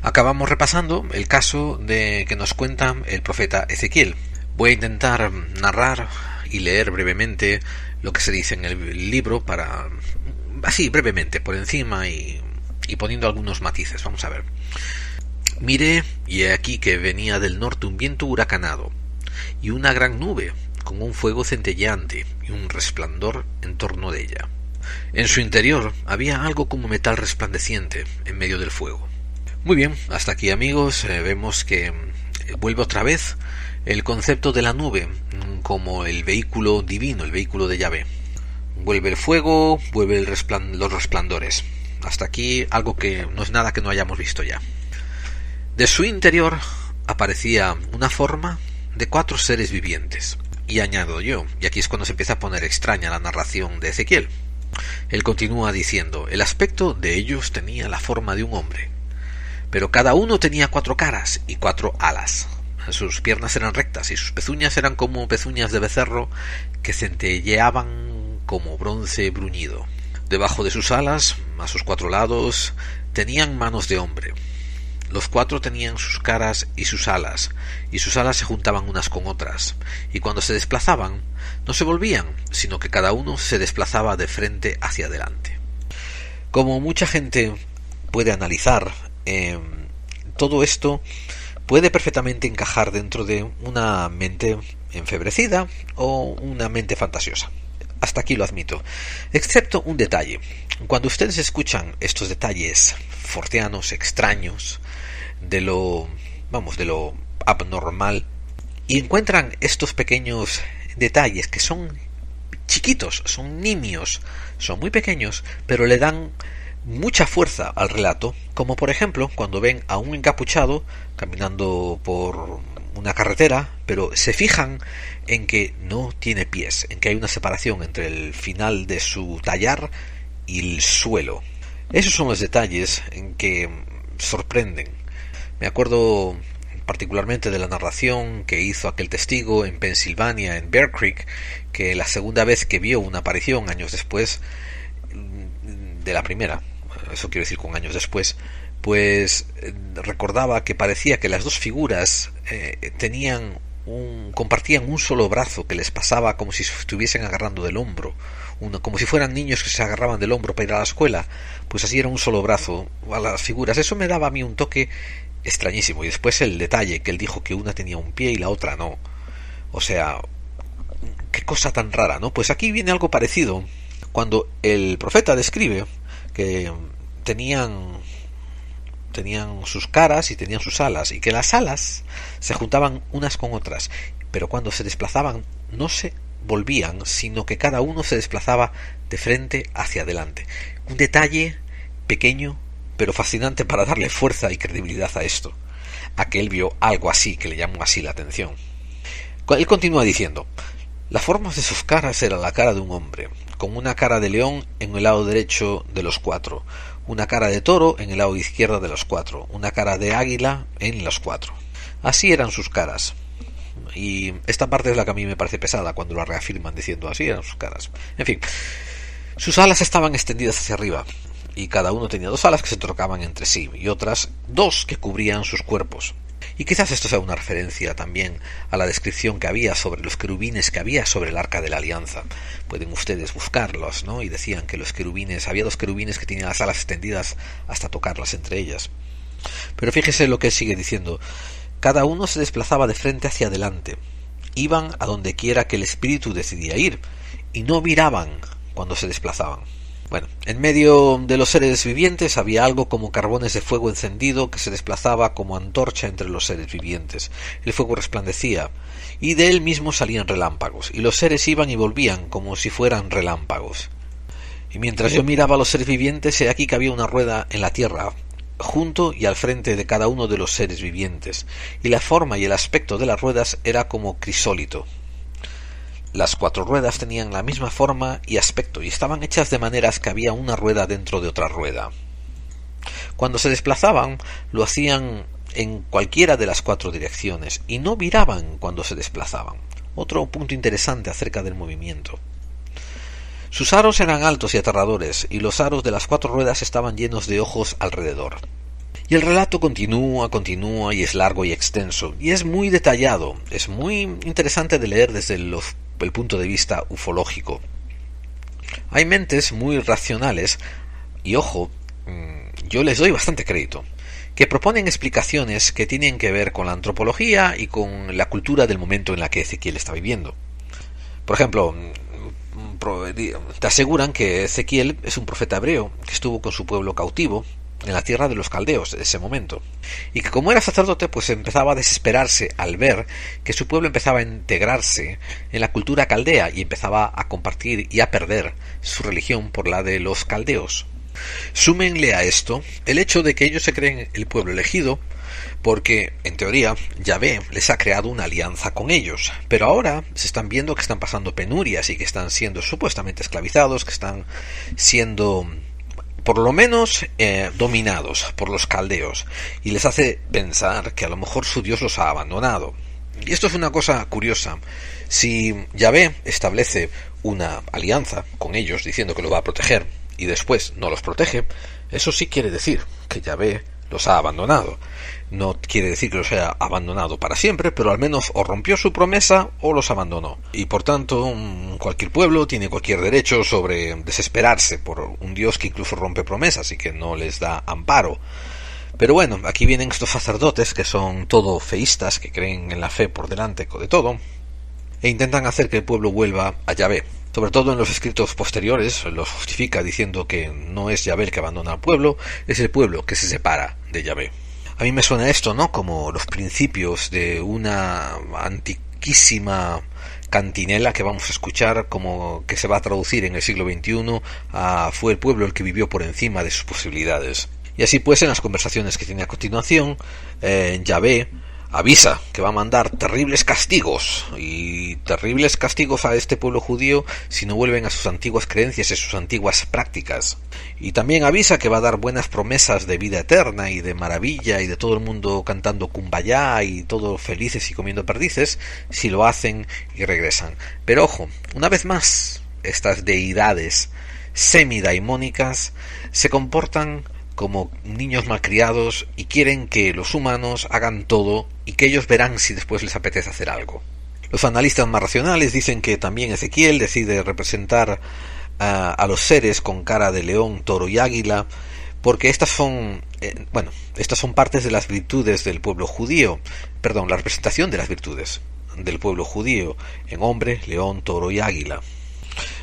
Acabamos repasando el caso de que nos cuenta el profeta Ezequiel. Voy a intentar narrar y leer brevemente lo que se dice en el libro, para así brevemente por encima y y poniendo algunos matices. Vamos a ver. Miré, y he aquí que venía del norte un viento huracanado, y una gran nube, con un fuego centelleante y un resplandor en torno de ella. En su interior había algo como metal resplandeciente en medio del fuego. Muy bien, hasta aquí, amigos, vemos que vuelve otra vez el concepto de la nube como el vehículo divino, el vehículo de Yahvé. Vuelve el fuego, vuelve los resplandores. Hasta aquí algo que no es nada que no hayamos visto ya. De su interior aparecía una forma de 4 seres vivientes. Y añado yo, y aquí es cuando se empieza a poner extraña la narración de Ezequiel. Él continúa diciendo: el aspecto de ellos tenía la forma de un hombre, pero cada uno tenía 4 caras y 4 alas. Sus piernas eran rectas y sus pezuñas eran como pezuñas de becerro que centelleaban como bronce bruñido. Debajo de sus alas, a sus 4 lados, tenían manos de hombre. Los 4 tenían sus caras y sus alas se juntaban unas con otras, y cuando se desplazaban, no se volvían, sino que cada uno se desplazaba de frente hacia adelante. Como mucha gente puede analizar, todo esto puede perfectamente encajar dentro de una mente enfebrecida o una mente fantasiosa. Hasta aquí lo admito, excepto un detalle. Cuando ustedes escuchan estos detalles forteanos, extraños, de lo abnormal, y encuentran estos pequeños detalles que son chiquitos, son nimios, son muy pequeños, pero le dan mucha fuerza al relato, como por ejemplo cuando ven a un encapuchado caminando por una carretera, pero se fijan en que no tiene pies, en que hay una separación entre el final de su tallar y el suelo. Esos son los detalles en que sorprenden. Me acuerdo particularmente de la narración que hizo aquel testigo en Pensilvania, en Bear Creek, que la segunda vez que vio una aparición, años después de la primera, eso quiero decir con años después, pues recordaba que parecía que las dos figuras compartían un solo brazo que les pasaba como si se estuviesen agarrando del hombro, como si fueran niños que se agarraban del hombro para ir a la escuela. Pues así era un solo brazo a las figuras. Eso me daba a mí un toque extrañísimo. Y después el detalle que él dijo que una tenía un pie y la otra no. O sea, qué cosa tan rara, ¿no? Pues aquí viene algo parecido cuando el profeta describe que tenían sus caras y tenían sus alas, y que las alas se juntaban unas con otras, pero cuando se desplazaban no se volvían, sino que cada uno se desplazaba de frente hacia adelante. Un detalle pequeño pero fascinante para darle fuerza y credibilidad a esto, a que él vio algo así que le llamó así la atención. Él continúa diciendo: la forma de sus caras era la cara de un hombre, con una cara de león en el lado derecho de los 4, una cara de toro en el lado izquierdo de los 4, una cara de águila en los 4. Así eran sus caras. Y esta parte es la que a mí me parece pesada cuando la reafirman diciendo así eran sus caras. En fin, sus alas estaban extendidas hacia arriba, y cada uno tenía 2 alas que se trocaban entre sí, y otras 2 que cubrían sus cuerpos. Y quizás esto sea una referencia también a la descripción que había sobre los querubines que había sobre el Arca de la Alianza. Pueden ustedes buscarlos, ¿no? Y decían que los querubines, había 2 querubines que tenían las alas extendidas hasta tocarlas entre ellas. Pero fíjese lo que él sigue diciendo: cada uno se desplazaba de frente hacia adelante, iban a donde quiera que el espíritu decidía ir, y no miraban cuando se desplazaban. Bueno, en medio de los seres vivientes había algo como carbones de fuego encendido que se desplazaba como antorcha entre los seres vivientes. El fuego resplandecía, y de él mismo salían relámpagos, y los seres iban y volvían como si fueran relámpagos. Y mientras yo miraba a los seres vivientes, he aquí que había una rueda en la tierra, junto y al frente de cada uno de los seres vivientes, y la forma y el aspecto de las ruedas era como crisólito. Las 4 ruedas tenían la misma forma y aspecto, y estaban hechas de maneras que había una rueda dentro de otra rueda. Cuando se desplazaban, lo hacían en cualquiera de las 4 direcciones, y no viraban cuando se desplazaban. Otro punto interesante acerca del movimiento. Sus aros eran altos y aterradores, y los aros de las 4 ruedas estaban llenos de ojos alrededor. Y el relato continúa y es largo y extenso, y es muy detallado, es muy interesante de leer desde el punto de vista ufológico. Hay mentes muy racionales, y ojo, yo les doy bastante crédito, que proponen explicaciones que tienen que ver con la antropología y con la cultura del momento en la que Ezequiel está viviendo. Por ejemplo, te aseguran que Ezequiel es un profeta hebreo que estuvo con su pueblo cautivo en la tierra de los caldeos en ese momento, y que como era sacerdote pues empezaba a desesperarse al ver que su pueblo empezaba a integrarse en la cultura caldea y empezaba a compartir y a perder su religión por la de los caldeos. Súmenle a esto el hecho de que ellos se creen el pueblo elegido porque, en teoría, Yahvé les ha creado una alianza con ellos, pero ahora se están viendo que están pasando penurias y que están siendo supuestamente esclavizados, que están siendo por lo menos dominados por los caldeos, y les hace pensar que a lo mejor su Dios los ha abandonado. Y esto es una cosa curiosa. Si Yahvé establece una alianza con ellos diciendo que los va a proteger y después no los protege, eso sí quiere decir que Yahvé los ha abandonado. No quiere decir que los haya abandonado para siempre, pero al menos o rompió su promesa o los abandonó. Y por tanto, cualquier pueblo tiene cualquier derecho sobre desesperarse por un Dios que incluso rompe promesas y que no les da amparo. Pero bueno, aquí vienen estos sacerdotes que son todo feístas, que creen en la fe por delante de todo, e intentan hacer que el pueblo vuelva a Yahvé. Sobre todo en los escritos posteriores los justifica diciendo que no es Yahvé el que abandona al pueblo, es el pueblo que se separa de Yahvé. A mí me suena esto, ¿no?, como los principios de una antiquísima cantinela que vamos a escuchar, como que se va a traducir en el siglo XXI a fue el pueblo el que vivió por encima de sus posibilidades. Y así pues, en las conversaciones que tiene a continuación, Yahvé avisa que va a mandar terribles castigos a este pueblo judío si no vuelven a sus antiguas creencias y sus antiguas prácticas. Y también avisa que va a dar buenas promesas de vida eterna y de maravilla y de todo el mundo cantando Kumbaya y todos felices y comiendo perdices si lo hacen y regresan. Pero ojo, una vez más, estas deidades semidaimónicas se comportan como niños malcriados y quieren que los humanos hagan todo y que ellos verán si después les apetece hacer algo. Los analistas más racionales dicen que también Ezequiel decide representar a los seres con cara de león, toro y águila porque estas son partes de las virtudes del pueblo judío, la representación de las virtudes del pueblo judío en hombre, león, toro y águila.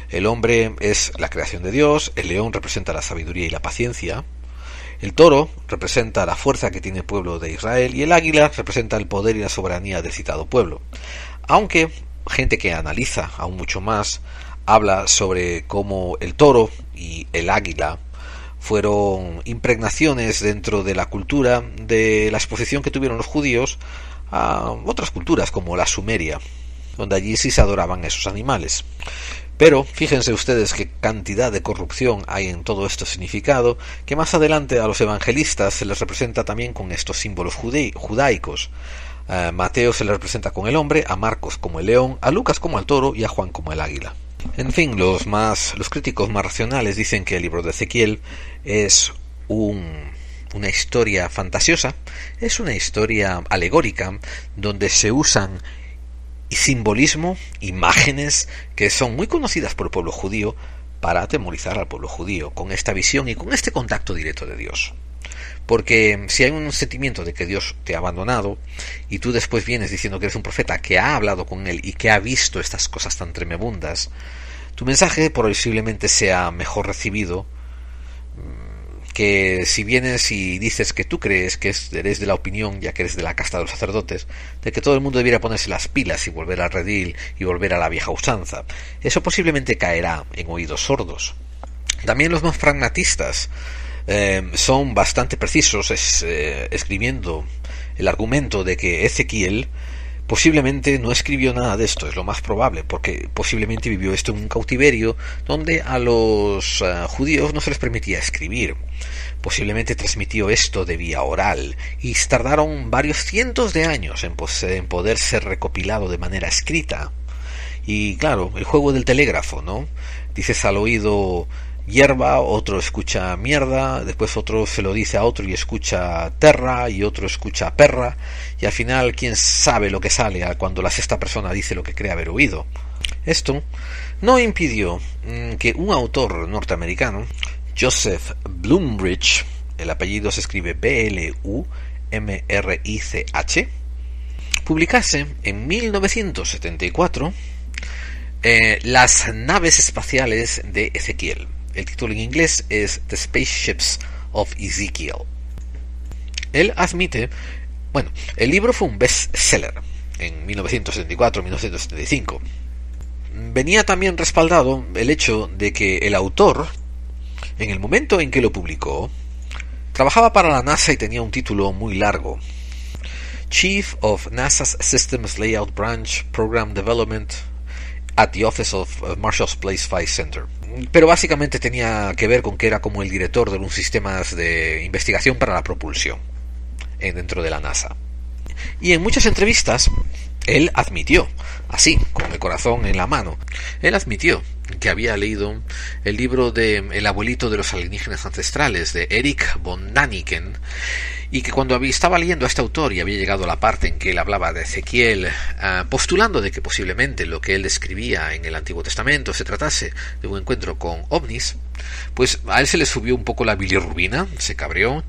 El hombre es la creación de Dios, el león representa la sabiduría y la paciencia, el toro representa la fuerza que tiene el pueblo de Israel y el águila representa el poder y la soberanía del citado pueblo. Aunque gente que analiza aún mucho más habla sobre cómo el toro y el águila fueron impregnaciones dentro de la cultura de la exposición que tuvieron los judíos a otras culturas como la Sumeria, donde allí sí se adoraban esos animales. Pero fíjense ustedes qué cantidad de corrupción hay en todo este significado, que más adelante a los evangelistas se les representa también con estos símbolos judaicos. A Mateo se le representa con el hombre, a Marcos como el león, a Lucas como el toro y a Juan como el águila. En fin, los críticos más racionales dicen que el libro de Ezequiel es una historia fantasiosa, es una historia alegórica donde se usan simbolismo, imágenes que son muy conocidas por el pueblo judío para atemorizar al pueblo judío con esta visión y con este contacto directo de Dios. Porque si hay un sentimiento de que Dios te ha abandonado y tú después vienes diciendo que eres un profeta que ha hablado con él y que ha visto estas cosas tan tremebundas, tu mensaje posiblemente sea mejor recibido que si vienes y dices que tú crees que eres de la opinión, ya que eres de la casta de los sacerdotes, de que todo el mundo debiera ponerse las pilas y volver al redil y volver a la vieja usanza. Eso posiblemente caerá en oídos sordos. También los más pragmatistas son bastante precisos escribiendo el argumento de que Ezequiel posiblemente no escribió nada de esto, es lo más probable, porque posiblemente vivió esto en un cautiverio donde a los judíos no se les permitía escribir. Posiblemente transmitió esto de vía oral y tardaron varios cientos de años en poder ser recopilado de manera escrita. Y claro, el juego del telégrafo, ¿no? Dices al oído hierba, otro escucha mierda, después otro se lo dice a otro y escucha terra, y otro escucha perra, y al final quién sabe lo que sale cuando la sexta persona dice lo que cree haber oído. Esto no impidió que un autor norteamericano, Joseph Bloombridge, el apellido se escribe Blumrich, publicase en 1974 Las naves espaciales de Ezequiel. El título en inglés es The Spaceships of Ezekiel. Él admite, el libro fue un bestseller en 1974-1975. Venía también respaldado el hecho de que el autor, en el momento en que lo publicó, trabajaba para la NASA y tenía un título muy largo: Chief of NASA's Systems Layout Branch Program Development at the Office of Marshall Space Flight Center. Pero básicamente tenía que ver con que era como el director de unos sistemas de investigación para la propulsión dentro de la NASA. Y en muchas entrevistas él admitió, así, con el corazón en la mano, él admitió que había leído el libro de El abuelito de los alienígenas ancestrales de Erich von Däniken, y que cuando estaba leyendo a este autor y había llegado a la parte en que él hablaba de Ezequiel, postulando de que posiblemente lo que él describía en el Antiguo Testamento se tratase de un encuentro con ovnis, pues a él se le subió un poco la bilirrubina, se cabreó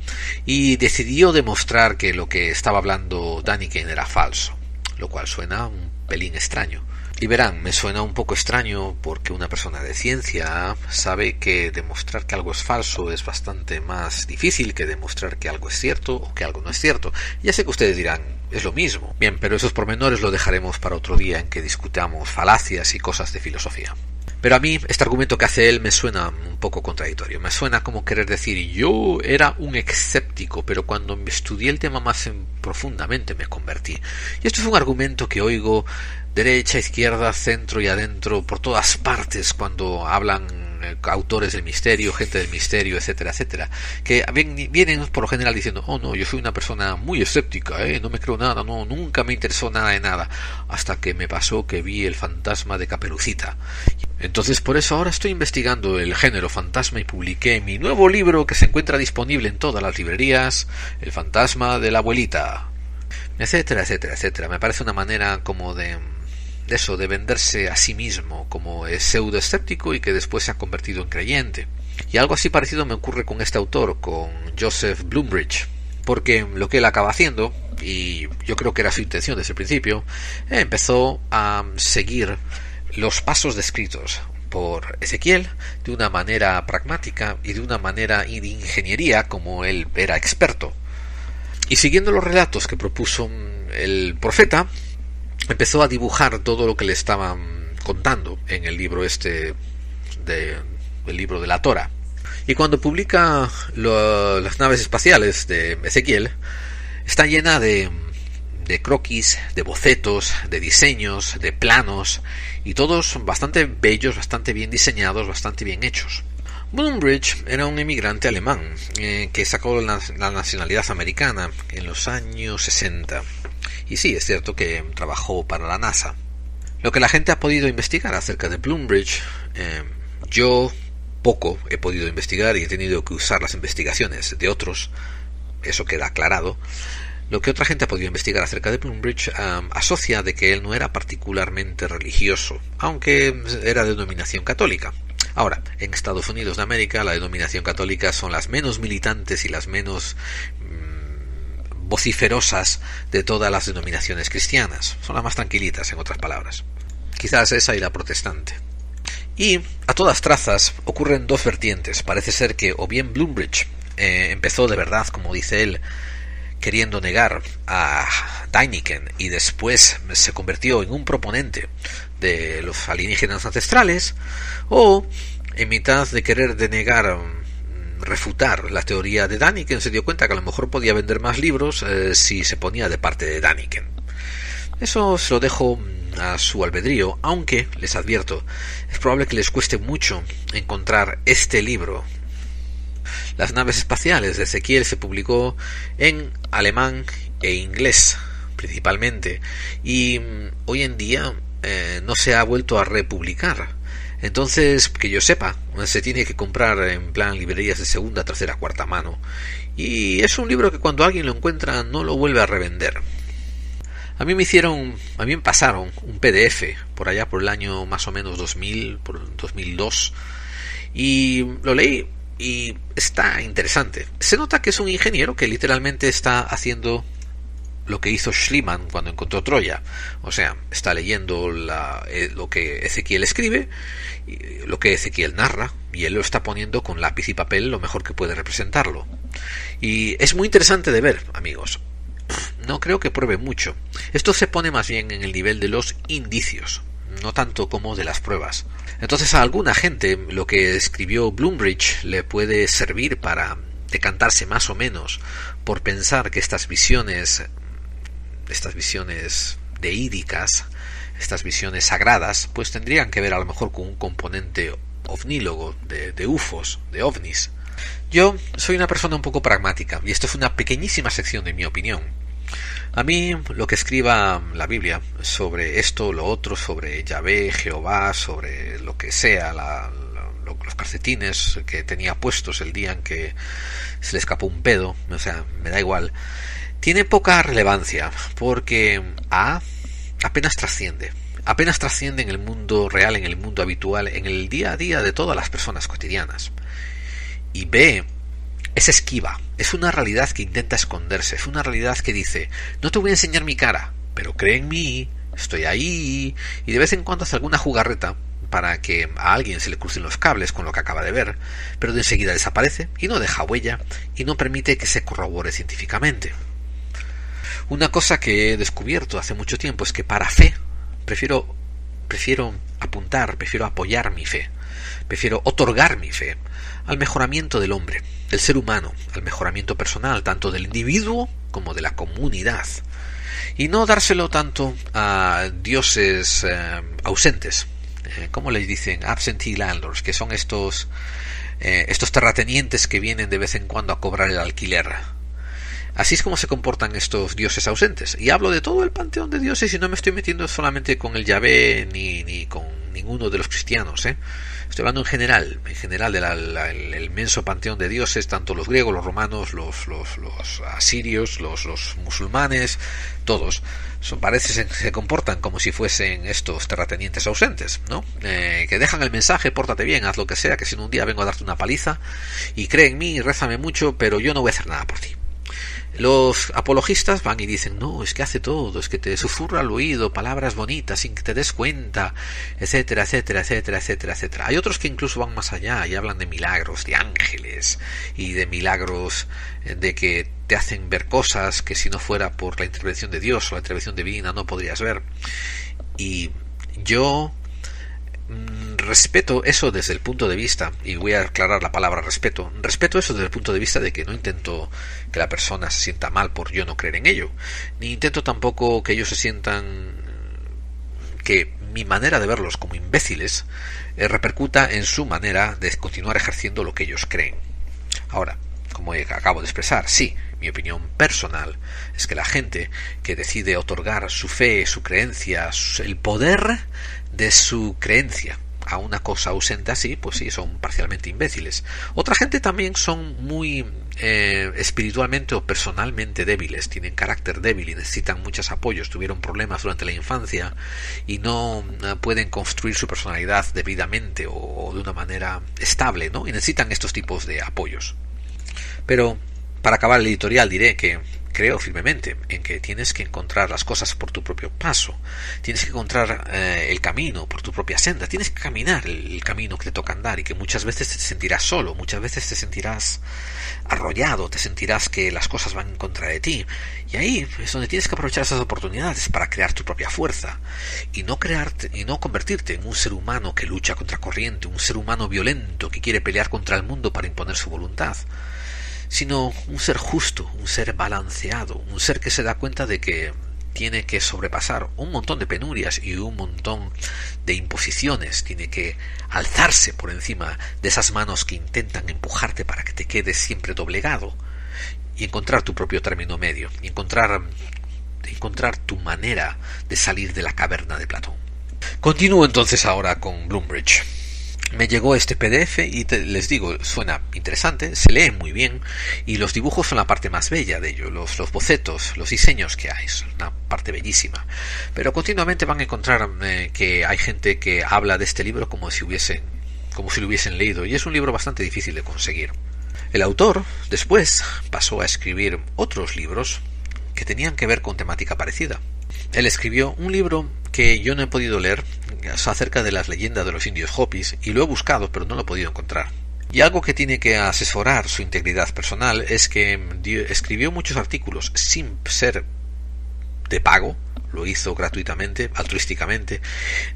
y decidió demostrar que lo que estaba hablando Däniken era falso, lo cual suena un pelín extraño. Y verán, me suena un poco extraño porque una persona de ciencia sabe que demostrar que algo es falso es bastante más difícil que demostrar que algo es cierto o que algo no es cierto. Ya sé que ustedes dirán, es lo mismo. Bien, pero esos pormenores los dejaremos para otro día en que discutamos falacias y cosas de filosofía. Pero a mí este argumento que hace él me suena un poco contradictorio. Me suena como querer decir, yo era un escéptico, pero cuando estudié el tema más profundamente me convertí. Y esto es un argumento que oigo derecha, izquierda, centro y adentro, por todas partes, cuando hablan autores del misterio, gente del misterio, etcétera, etcétera, que vienen por lo general diciendo, oh no, yo soy una persona muy escéptica, no me creo nada, no, nunca me interesó nada de nada, hasta que me pasó que vi el fantasma de Caperucita. Entonces por eso ahora estoy investigando el género fantasma y publiqué mi nuevo libro que se encuentra disponible en todas las librerías, El fantasma de la abuelita, etcétera, etcétera, etcétera. Me parece una manera como de venderse a sí mismo como pseudo escéptico y que después se ha convertido en creyente. Y algo así parecido me ocurre con este autor, con Joseph Blumrich, porque lo que él acaba haciendo, y yo creo que era su intención desde el principio, empezó a seguir los pasos descritos por Ezequiel de una manera pragmática y de una manera de ingeniería como él era experto. Y siguiendo los relatos que propuso el profeta, empezó a dibujar todo lo que le estaban contando en el libro el libro de la Torah. Y cuando publica las naves espaciales de Ezequiel, está llena de croquis, de bocetos, de diseños, de planos, y todos bastante bellos, bastante bien diseñados, bastante bien hechos. Blumrich era un emigrante alemán que sacó la nacionalidad americana en los años 60. Y sí, es cierto que trabajó para la NASA. Lo que la gente ha podido investigar acerca de Blumrich, yo poco he podido investigar y he tenido que usar las investigaciones de otros, eso queda aclarado. Lo que otra gente ha podido investigar acerca de Blumrich asocia de que él no era particularmente religioso, aunque era de denominación católica. Ahora, en Estados Unidos de América, la denominación católica son las menos militantes y las menos vociferosas de todas las denominaciones cristianas. Son las más tranquilitas, en otras palabras. Quizás esa y la protestante. Y a todas trazas ocurren dos vertientes. Parece ser que o bien Blumrich empezó de verdad, como dice él, queriendo negar a Däniken y después se convirtió en un proponente de los alienígenas ancestrales, o en mitad de querer refutar la teoría de Däniken se dio cuenta que a lo mejor podía vender más libros si se ponía de parte de Däniken. Eso se lo dejo a su albedrío, aunque les advierto, es probable que les cueste mucho encontrar este libro. Las naves espaciales de Ezequiel se publicó en alemán e inglés principalmente, y hoy en día no se ha vuelto a republicar. Entonces, que yo sepa, se tiene que comprar en plan librerías de segunda, tercera, cuarta mano, y es un libro que cuando alguien lo encuentra no lo vuelve a revender. A mí me pasaron un PDF por allá por el año más o menos 2000, por 2002, y lo leí Y está interesante. Se nota que es un ingeniero que literalmente está haciendo lo que hizo Schliemann cuando encontró Troya. O sea, está leyendo lo que Ezequiel escribe, lo que Ezequiel narra, y él lo está poniendo con lápiz y papel lo mejor que puede representarlo. Y es muy interesante de ver, amigos. No creo que pruebe mucho. Esto se pone más bien en el nivel de los indicios, no tanto como de las pruebas. Entonces a alguna gente lo que escribió Bloombridge le puede servir para decantarse más o menos por pensar que estas visiones deídicas, estas visiones sagradas, pues tendrían que ver a lo mejor con un componente ovnílogo, de UFOs, de ovnis. Yo soy una persona un poco pragmática, y esto es una pequeñísima sección de mi opinión. A mí lo que escriba la sobre esto, lo otro, sobre Yahvé, Jehová, sobre lo que sea, los calcetines que tenía puestos el día en que se le escapó un pedo, o sea, me da igual, tiene poca relevancia, porque apenas trasciende en el mundo real, en el mundo habitual, en el día a día de todas las personas cotidianas. Y B, es esquiva, es una realidad que intenta esconderse, es una realidad que dice, no te voy a enseñar mi cara, pero cree en mí, estoy ahí, y de vez en cuando hace alguna jugarreta para que a alguien se le crucen los cables con lo que acaba de ver, pero de enseguida desaparece y no deja huella y no permite que se corrobore científicamente. Una cosa que he descubierto hace mucho tiempo es que para fe prefiero apoyar mi fe, prefiero otorgar mi fe al mejoramiento del hombre, del ser humano, al mejoramiento personal, tanto del individuo como de la comunidad, y no dárselo tanto a dioses ausentes, como les dicen, absentee landlords, que son estos terratenientes que vienen de vez en cuando a cobrar el alquiler. Así es como se comportan estos dioses ausentes. Y hablo de todo el panteón de dioses y no me estoy metiendo solamente con el Yahvé ni con ninguno de los cristianos. Estoy hablando en general del inmenso panteón de dioses, tanto los griegos, los romanos, los asirios, los musulmanes, todos. Se comportan como si fuesen estos terratenientes ausentes, ¿no? Que dejan el mensaje, pórtate bien, haz lo que sea, que si no un día vengo a darte una paliza, y cree en mí, rézame mucho, pero yo no voy a hacer nada por ti. Los apologistas van y dicen, no, es que hace todo, es que te susurra al oído palabras bonitas sin que te des cuenta, etcétera, etcétera, etcétera, etcétera, etcétera. Hay otros que incluso van más allá y hablan de milagros, de ángeles y de milagros de que te hacen ver cosas que si no fuera por la intervención de Dios o la intervención divina no podrías ver. Y yo respeto eso desde el punto de vista, y voy a aclarar la palabra respeto eso desde el punto de vista de que no intento que la persona se sienta mal por yo no creer en ello, ni intento tampoco que ellos se sientan, que mi manera de verlos como imbéciles repercuta en su manera de continuar ejerciendo lo que ellos creen. Ahora, como acabo de expresar, sí, mi opinión personal es que la gente que decide otorgar su fe, su creencia, el poder de su creencia a una cosa ausente así, pues sí, son parcialmente imbéciles. Otra gente también son muy espiritualmente o personalmente débiles, tienen carácter débil y necesitan muchos apoyos, tuvieron problemas durante la infancia y no pueden construir su personalidad debidamente o de una manera estable, ¿no? Y necesitan estos tipos de apoyos. Pero para acabar el editorial diré que creo firmemente en que tienes que encontrar las cosas por tu propio paso, tienes que encontrar el camino por tu propia senda, tienes que caminar el camino que te toca andar, y que muchas veces te sentirás solo, muchas veces te sentirás arrollado, te sentirás que las cosas van en contra de ti, y ahí es donde tienes que aprovechar esas oportunidades para crear tu propia fuerza y no convertirte en un ser humano que lucha contra corriente, un ser humano violento que quiere pelear contra el mundo para imponer su voluntad, sino un ser justo, un ser balanceado, un ser que se da cuenta de que tiene que sobrepasar un montón de penurias y un montón de imposiciones, tiene que alzarse por encima de esas manos que intentan empujarte para que te quedes siempre doblegado, y encontrar tu propio término medio, y encontrar tu manera de salir de la caverna de Platón. Continúo entonces ahora con Bloombridge. Me llegó este PDF y les digo, suena interesante, se lee muy bien y los dibujos son la parte más bella de ello, los bocetos, los diseños que hay, son una parte bellísima. Pero continuamente van a encontrar que hay gente que habla de este libro como si hubiesen como si lo hubiesen leído, y es un libro bastante difícil de conseguir. El autor después pasó a escribir otros libros que tenían que ver con temática parecida. Él escribió un libro que yo no he podido leer, acerca de las leyendas de los indios Hopis, y lo he buscado pero no lo he podido encontrar. Y algo que tiene que asesorar su integridad personal es que escribió muchos artículos sin ser de pago, lo hizo gratuitamente, altruísticamente,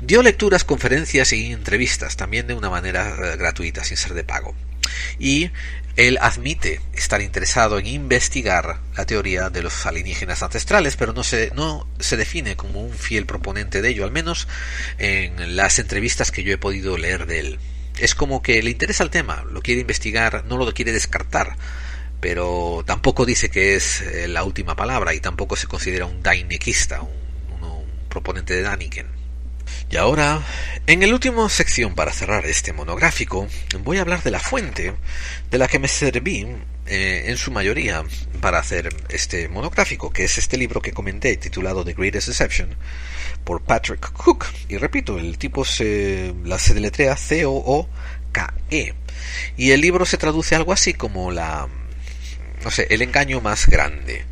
dio lecturas, conferencias y entrevistas también de una manera gratuita, sin ser de pago. Y él admite estar interesado en investigar la teoría de los alienígenas ancestrales, pero no se define como un fiel proponente de ello, al menos en las entrevistas que yo he podido leer de él. Es como que le interesa el tema, lo quiere investigar, no lo quiere descartar, pero tampoco dice que es la última palabra y tampoco se considera un Dainequista, un proponente de Daniken. Y ahora, en la última sección para cerrar este monográfico, voy a hablar de la fuente de la que me serví en su mayoría para hacer este monográfico, que es este libro que comenté titulado The Greatest Deception por Patrick Cook. Y repito, el tipo se deletrea C-O-O-K-E, y el libro se traduce algo así como el engaño más grande.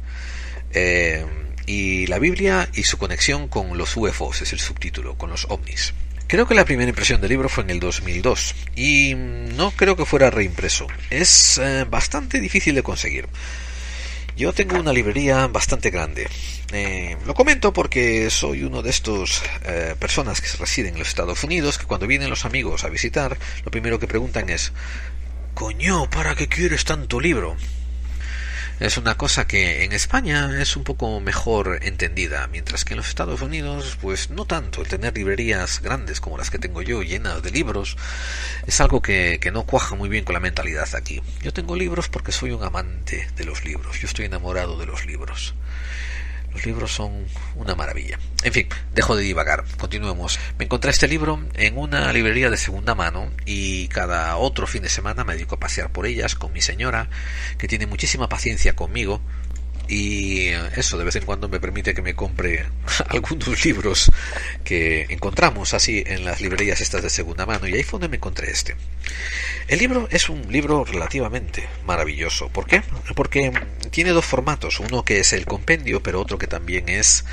Y la Biblia y su conexión con los UFOs es el subtítulo, con los ovnis. Creo que la primera impresión del libro fue en el 2002 y no creo que fuera reimpreso. Es bastante difícil de conseguir. Yo tengo una librería bastante grande. Lo comento porque soy uno de estos personas que residen en los Estados Unidos, que cuando vienen los amigos a visitar, lo primero que preguntan es: «Coño, ¿para qué quieres tanto libro?». Es una cosa que en España es un poco mejor entendida, mientras que en los Estados Unidos, pues no tanto. El tener librerías grandes como las que tengo yo, llenas de libros, es algo que no cuaja muy bien con la mentalidad aquí. Yo tengo libros porque soy un amante de los libros, yo estoy enamorado de los libros. Los libros son una maravilla. En fin, dejo de divagar, continuemos. Me encontré este libro en una librería de segunda mano y cada otro fin de semana me dedico a pasear por ellas con mi señora, que tiene muchísima paciencia conmigo, y eso de vez en cuando me permite que me compre algunos libros que encontramos así en las librerías estas de segunda mano, y ahí fue donde me encontré este. El libro es un libro relativamente maravilloso. ¿Por qué? Porque tiene dos formatos, uno que es el compendio, pero otro que también es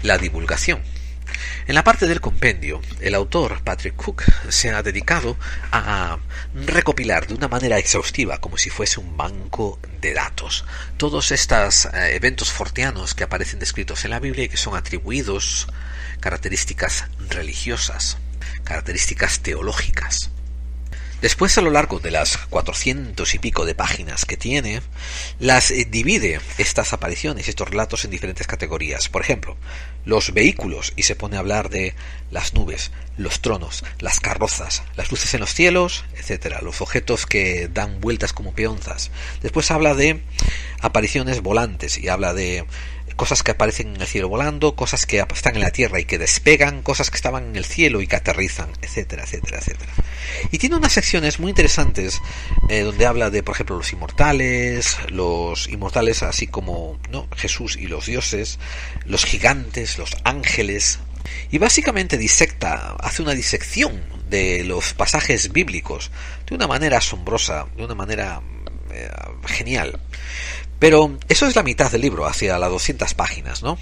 la divulgación. En la parte del compendio, el autor Patrick Cook se ha dedicado a recopilar de una manera exhaustiva, como si fuese un banco de datos, todos estos eventos forteanos que aparecen descritos en la Biblia y que son atribuidos características religiosas, características teológicas. Después, a lo largo de las 400 y pico de páginas que tiene, las divide estas apariciones, estos relatos, en diferentes categorías. Por ejemplo, los vehículos, y se pone a hablar de las nubes, los tronos, las carrozas, las luces en los cielos, etcétera, los objetos que dan vueltas como peonzas. Después habla de apariciones volantes y habla de cosas que aparecen en el cielo volando, cosas que están en la tierra y que despegan, cosas que estaban en el cielo y que aterrizan, etcétera, etcétera, etcétera. Y tiene unas secciones muy interesantes donde habla de, por ejemplo, los inmortales así como Jesús y los dioses, los gigantes, los ángeles, y básicamente hace una disección de los pasajes bíblicos de una manera asombrosa, de una manera genial. Pero eso es la mitad del libro, hacia las 200 páginas, ¿no?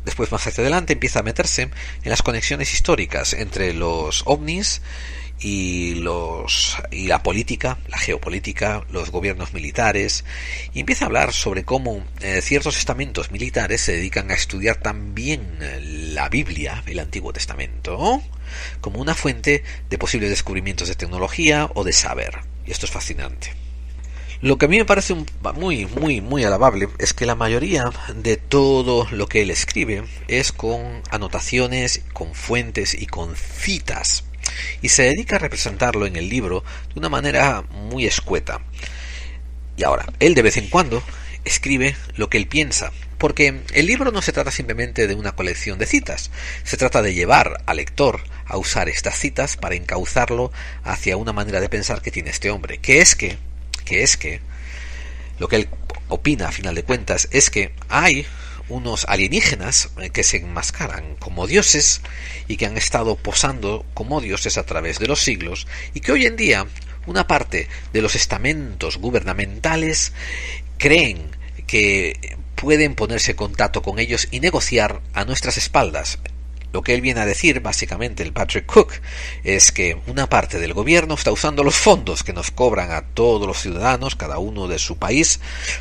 Después, más hacia adelante, empieza a meterse en las conexiones históricas entre los ovnis y la política, la geopolítica, los gobiernos militares, y empieza a hablar sobre cómo ciertos estamentos militares se dedican a estudiar también la Biblia, el Antiguo Testamento, como una fuente de posibles descubrimientos de tecnología o de saber. Y esto es fascinante. Lo que a mí me parece muy, muy, muy alabable es que la mayoría de todo lo que él escribe es con anotaciones, con fuentes y con citas, y se dedica a representarlo en el libro de una manera muy escueta. Y ahora, él de vez en cuando escribe lo que él piensa, porque el libro no se trata simplemente de una colección de citas, se trata de llevar al lector a usar estas citas para encauzarlo hacia una manera de pensar que tiene este hombre, que es que lo que él opina a final de cuentas es que hay unos alienígenas que se enmascaran como dioses y que han estado posando como dioses a través de los siglos, y que hoy en día una parte de los estamentos gubernamentales creen que pueden ponerse en contacto con ellos y negociar a nuestras espaldas. Lo que él viene a decir, básicamente, el Patrick Cook, es que una parte del gobierno está usando los fondos que nos cobran a todos los ciudadanos, cada uno de su país,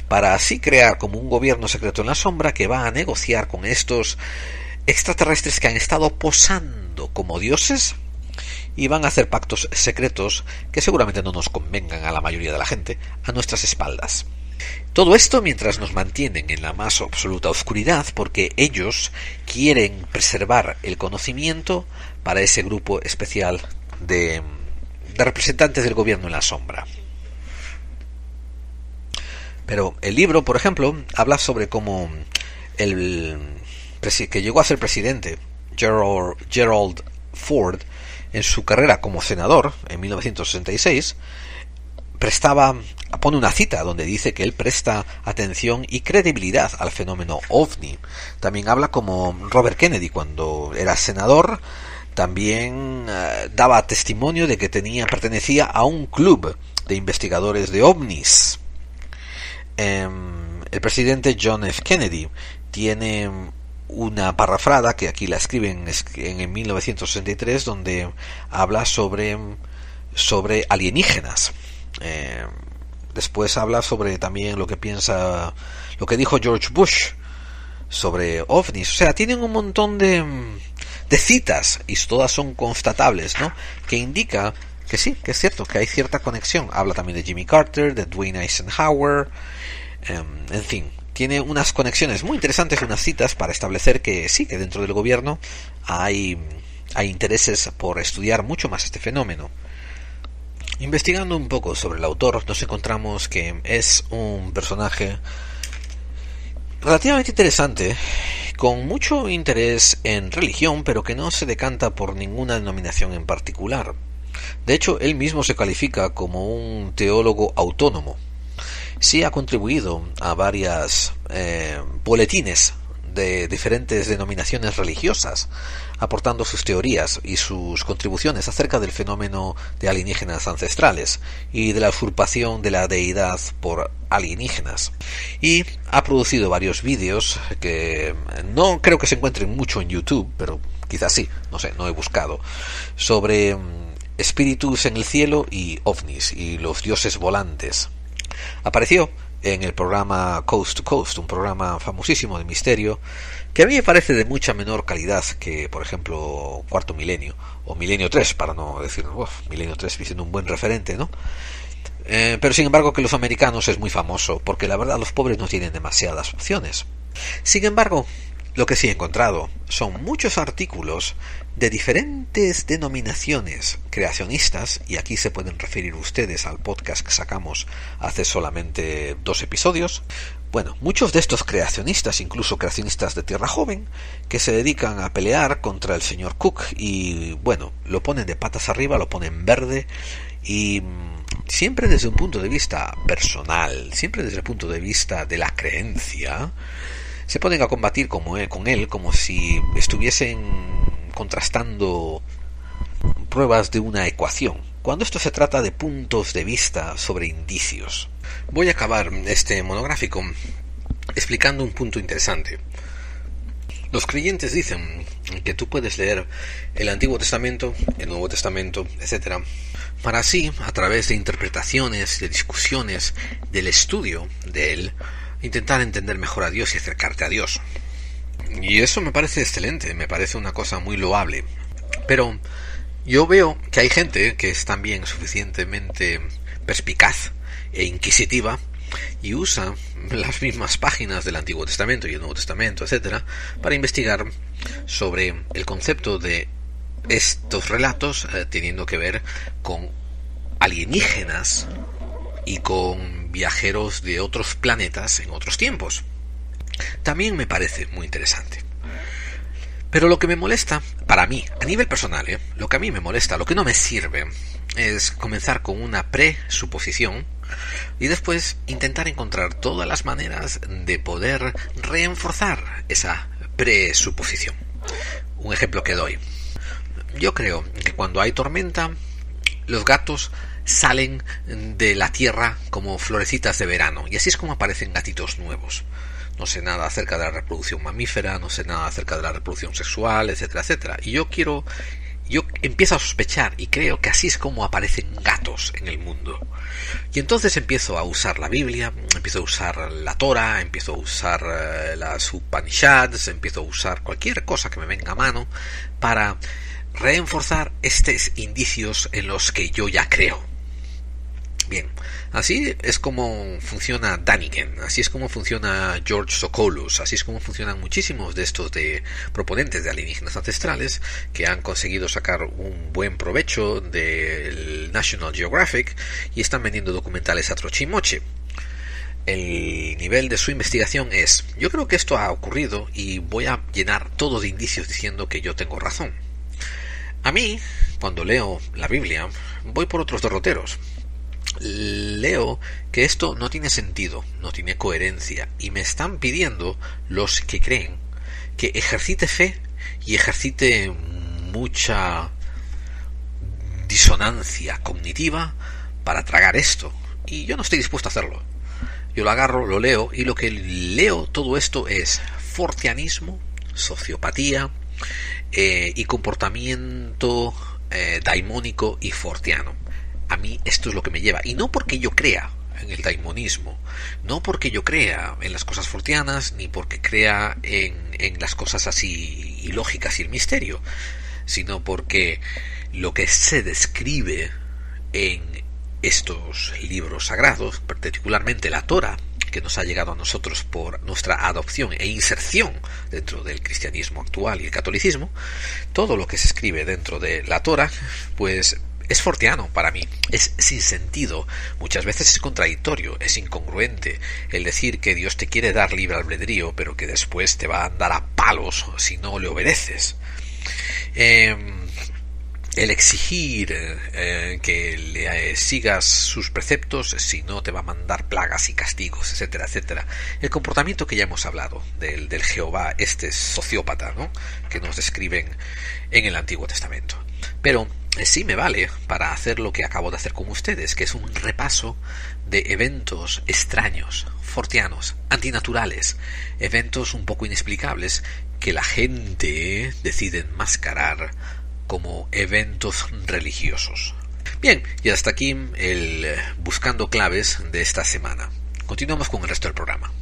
para así crear como un gobierno secreto en la sombra que va a negociar con estos extraterrestres que han estado posando como dioses, y van a hacer pactos secretos que seguramente no nos convengan a la mayoría de la gente, a nuestras espaldas. Todo esto mientras nos mantienen en la más absoluta oscuridad, porque ellos quieren preservar el conocimiento para ese grupo especial de representantes del gobierno en la sombra. Pero el libro, por ejemplo, habla sobre cómo el que llegó a ser presidente, Gerald Ford, en su carrera como senador en 1966, pone una cita donde dice que él presta atención y credibilidad al fenómeno OVNI. También habla como Robert Kennedy, cuando era senador, también daba testimonio de que pertenecía a un club de investigadores de ovnis. El presidente John F. Kennedy tiene una parrafrada que aquí la escriben en 1963, donde habla sobre alienígenas. Después habla sobre también lo que dijo George Bush sobre ovnis. O sea, tienen un montón de citas, y todas son constatables, ¿no?, que indica que sí, que es cierto, que hay cierta conexión. Habla también de Jimmy Carter, de Dwight Eisenhower, en fin, tiene unas conexiones muy interesantes, unas citas para establecer que sí, que dentro del gobierno hay intereses por estudiar mucho más este fenómeno. Investigando un poco sobre el autor, nos encontramos que es un personaje relativamente interesante, con mucho interés en religión, pero que no se decanta por ninguna denominación en particular. De hecho, él mismo se califica como un teólogo autónomo. Sí ha contribuido a varias boletines de diferentes denominaciones religiosas, aportando sus teorías y sus contribuciones acerca del fenómeno de alienígenas ancestrales y de la usurpación de la deidad por alienígenas. Y ha producido varios vídeos que no creo que se encuentren mucho en YouTube, pero quizás sí, no sé, no he buscado, sobre espíritus en el cielo y ovnis y los dioses volantes. Apareció en el programa Coast to Coast, un programa famosísimo de misterio, que a mí me parece de mucha menor calidad que, por ejemplo, Cuarto Milenio, o Milenio 3, para no decir, Milenio 3 siendo un buen referente, ¿no? Pero sin embargo que los americanos es muy famoso, porque la verdad los pobres no tienen demasiadas opciones. Sin embargo, lo que sí he encontrado son muchos artículos de diferentes denominaciones creacionistas, y aquí se pueden referir ustedes al podcast que sacamos hace solamente 2 episodios. Bueno, muchos de estos creacionistas, incluso creacionistas de Tierra Joven, que se dedican a pelear contra el señor Cook, y bueno, lo ponen de patas arriba, lo ponen verde, y siempre desde un punto de vista personal, siempre desde el punto de vista de la creencia, se ponen a combatir con él como si estuviesen contrastando pruebas de una ecuación, cuando esto se trata de puntos de vista sobre indicios. Voy a acabar este monográfico explicando un punto interesante. Los creyentes dicen que tú puedes leer el Antiguo Testamento, el Nuevo Testamento, etc., para así, a través de interpretaciones, de discusiones, del estudio de él, intentar entender mejor a Dios y acercarte a Dios. Y eso me parece excelente, me parece una cosa muy loable. Pero yo veo que hay gente que es también suficientemente perspicaz e inquisitiva y usa las mismas páginas del Antiguo Testamento y el Nuevo Testamento, etcétera, para investigar sobre el concepto de estos relatos teniendo que ver con alienígenas y con viajeros de otros planetas en otros tiempos. También me parece muy interesante. Pero lo que me molesta, para mí, a nivel personal, lo que a mí me molesta, lo que no me sirve, es comenzar con una presuposición y después intentar encontrar todas las maneras de poder reforzar esa presuposición. Un ejemplo que doy. Yo creo que cuando hay tormenta, los gatos salen de la tierra como florecitas de verano, y así es como aparecen gatitos nuevos. No sé nada acerca de la reproducción mamífera, no sé nada acerca de la reproducción sexual, etcétera, etcétera. Y yo empiezo a sospechar y creo que así es como aparecen gatos en el mundo. Y entonces empiezo a usar la Biblia, empiezo a usar la Torah, empiezo a usar las Upanishads, empiezo a usar cualquier cosa que me venga a mano para reforzar estos indicios en los que yo ya creo. Bien, así es como funciona Daniken, así es como funciona George Sokolus, así es como funcionan muchísimos de estos de proponentes de alienígenas ancestrales que han conseguido sacar un buen provecho del National Geographic y están vendiendo documentales a troche y moche. El nivel de su investigación es: yo creo que esto ha ocurrido y voy a llenar todo de indicios diciendo que yo tengo razón. A mí, cuando leo la Biblia, voy por otros derroteros. Leo que esto no tiene sentido, no tiene coherencia, y me están pidiendo los que creen que ejercite fe y ejercite mucha disonancia cognitiva para tragar esto, y yo no estoy dispuesto a hacerlo. Yo lo agarro, lo leo, y lo que leo todo esto es fortianismo, sociopatía y comportamiento daimónico y fortiano. A mí esto es lo que me lleva, y no porque yo crea en el daimonismo, no porque yo crea en las cosas fortianas, ni porque crea en las cosas así ilógicas y el misterio, sino porque lo que se describe en estos libros sagrados, particularmente la Torah, que nos ha llegado a nosotros por nuestra adopción e inserción dentro del cristianismo actual y el catolicismo, todo lo que se escribe dentro de la Torah, pues es fortiano para mí, es sin sentido, muchas veces es contradictorio, es incongruente el decir que Dios te quiere dar libre albedrío, pero que después te va a andar a palos si no le obedeces. El exigir que le sigas sus preceptos, si no te va a mandar plagas y castigos, etcétera, etcétera. El comportamiento que ya hemos hablado del Jehová, este sociópata, ¿no?, que nos describen en el Antiguo Testamento. Pero sí me vale para hacer lo que acabo de hacer con ustedes, que es un repaso de eventos extraños, fortianos, antinaturales, eventos un poco inexplicables que la gente decide enmascarar como eventos religiosos. Bien, y hasta aquí el Buscando Claves de esta semana. Continuamos con el resto del programa.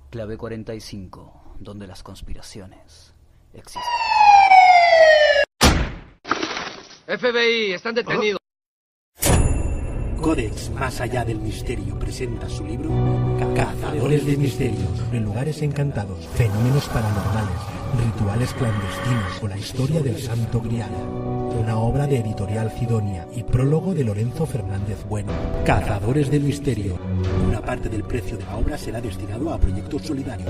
Clave 45, donde las conspiraciones existen. FBI, están detenidos. Codex Más Allá del Misterio presenta su libro Cazadores de Misterios, en lugares encantados, fenómenos paranormales, rituales clandestinos o la historia del Santo Grial. Una obra de Editorial Cidonia y prólogo de Lorenzo Fernández Bueno. Cazadores del Misterio. Una parte del precio de la obra será destinado a proyectos solidarios.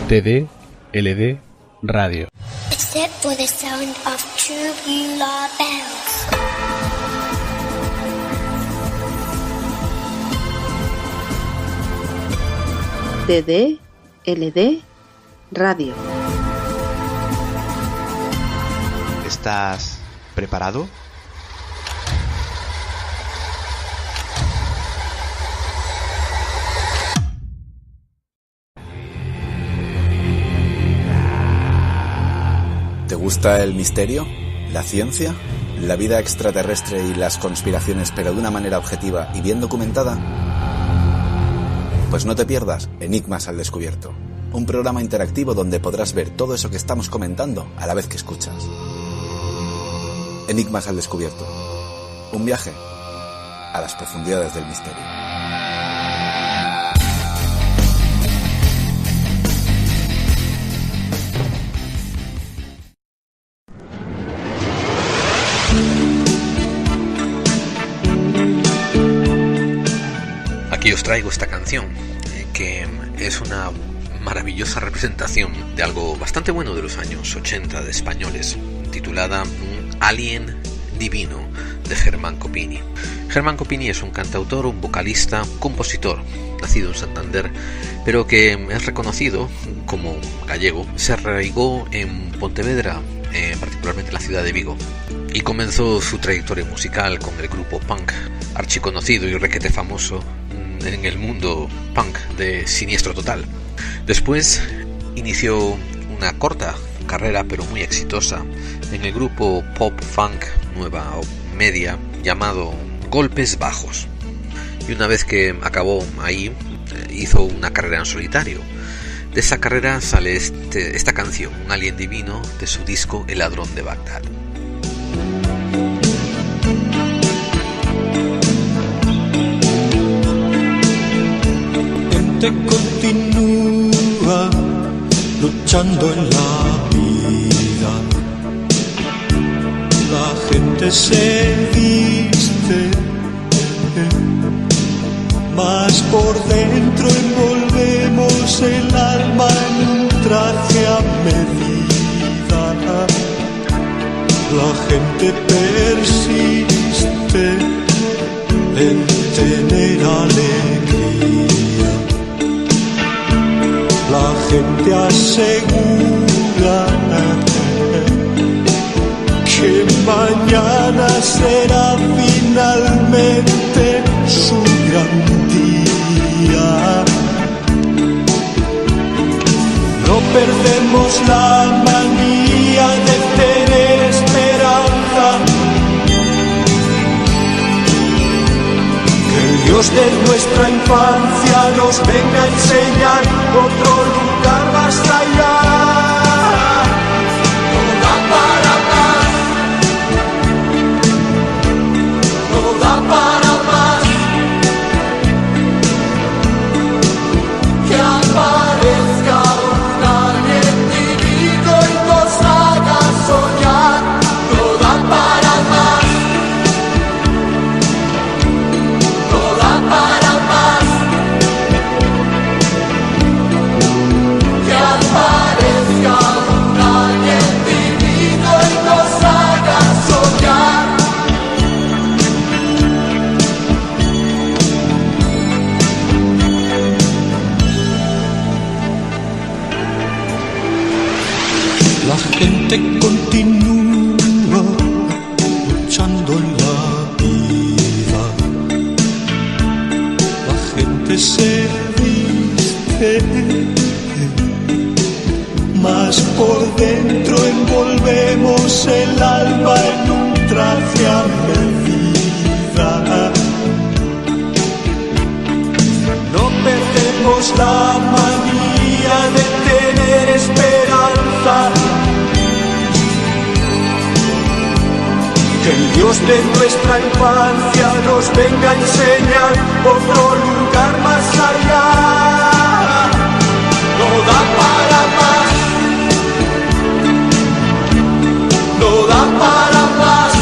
TD LD Radio. Except for the sound of tubular bells. TD LD Radio. ¿Estás preparado? ¿Te gusta el misterio? ¿La ciencia? ¿La vida extraterrestre y las conspiraciones, pero de una manera objetiva y bien documentada? Pues no te pierdas Enigmas al Descubierto, un programa interactivo donde podrás ver todo eso que estamos comentando a la vez que escuchas. Enigmas al Descubierto, un viaje a las profundidades del misterio. Aquí os traigo esta canción, que es una maravillosa representación de algo bastante bueno de los años 80 de españoles, titulada Un Alien Divino, de Germán Copini. Germán Copini es un cantautor, un vocalista, un compositor, nacido en Santander, pero que es reconocido como gallego. Se arraigó en Pontevedra, particularmente en la ciudad de Vigo, y comenzó su trayectoria musical con el grupo punk archiconocido y requete famoso en el mundo punk de Siniestro Total. Después inició una corta carrera pero muy exitosa en el grupo pop funk nueva media llamado Golpes Bajos, y una vez que acabó ahí hizo una carrera en solitario. De esa carrera sale esta canción, Un Alien Divino, de su disco El Ladrón de Bagdad. Gente continúa luchando en la vida, la gente se viste, mas por dentro envolvemos el alma en un traje a medida. La gente persiste en tener alegría. La gente asegura que mañana será finalmente su gran día. No perdemos la manía de tener esperanza. Que el Dios de nuestra infancia nos venga a enseñar otro lugar más allá. La gente continúa luchando en la vida. La gente se viste, mas por dentro envolvemos el alma en un traje a medida. No perdemos la manía de tener esperanza. Que el Dios de nuestra infancia nos venga a enseñar otro lugar más allá. No da para más, no da para más.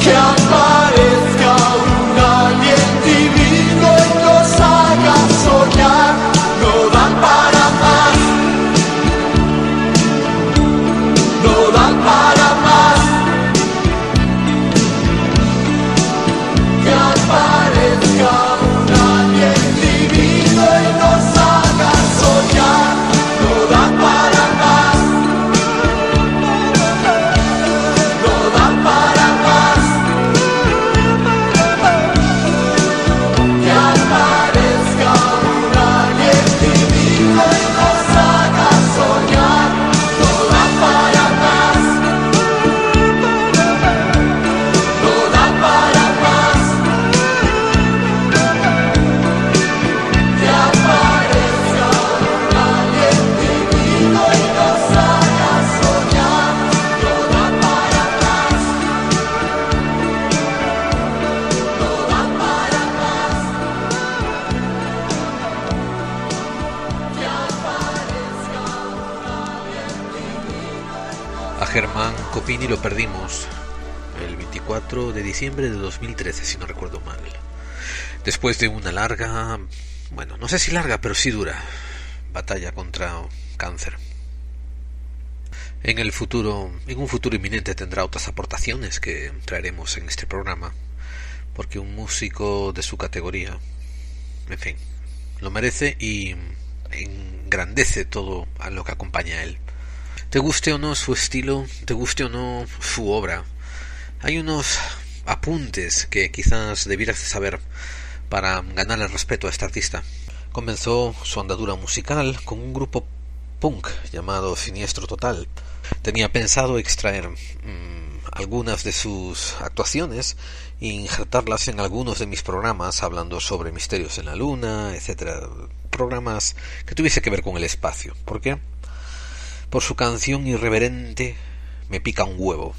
Que aparezca un alien divino y nos haga soñar. No da para más. No da para más. Que aparezca un alien divino y nos haga soñar. No da para más. No da para más. Que aparezca un alien divino y nos haga soñar. No da para más. No da para más. Que aparezca un alien divino y nos haga soñar. No da para más. No da para más. Que aparezca un alien divino. A Germán Copini lo perdimos el 24 de diciembre de 2013, si no recuerdo mal. Después de una larga bueno, no sé si larga, pero sí dura batalla contra cáncer. En un futuro inminente tendrá otras aportaciones que traeremos en este programa, porque un músico de su categoría, en fin, lo merece y engrandece todo a lo que acompaña a él. Te guste o no su estilo, te guste o no su obra, hay unos apuntes que quizás debieras saber para ganar el respeto a este artista. Comenzó su andadura musical con un grupo punk llamado Siniestro Total. Tenía pensado extraer algunas de sus actuaciones e injertarlas en algunos de mis programas hablando sobre misterios en la luna, etcétera, programas que tuviese que ver con el espacio. ¿Por qué? Por su canción irreverente Me pica un huevo,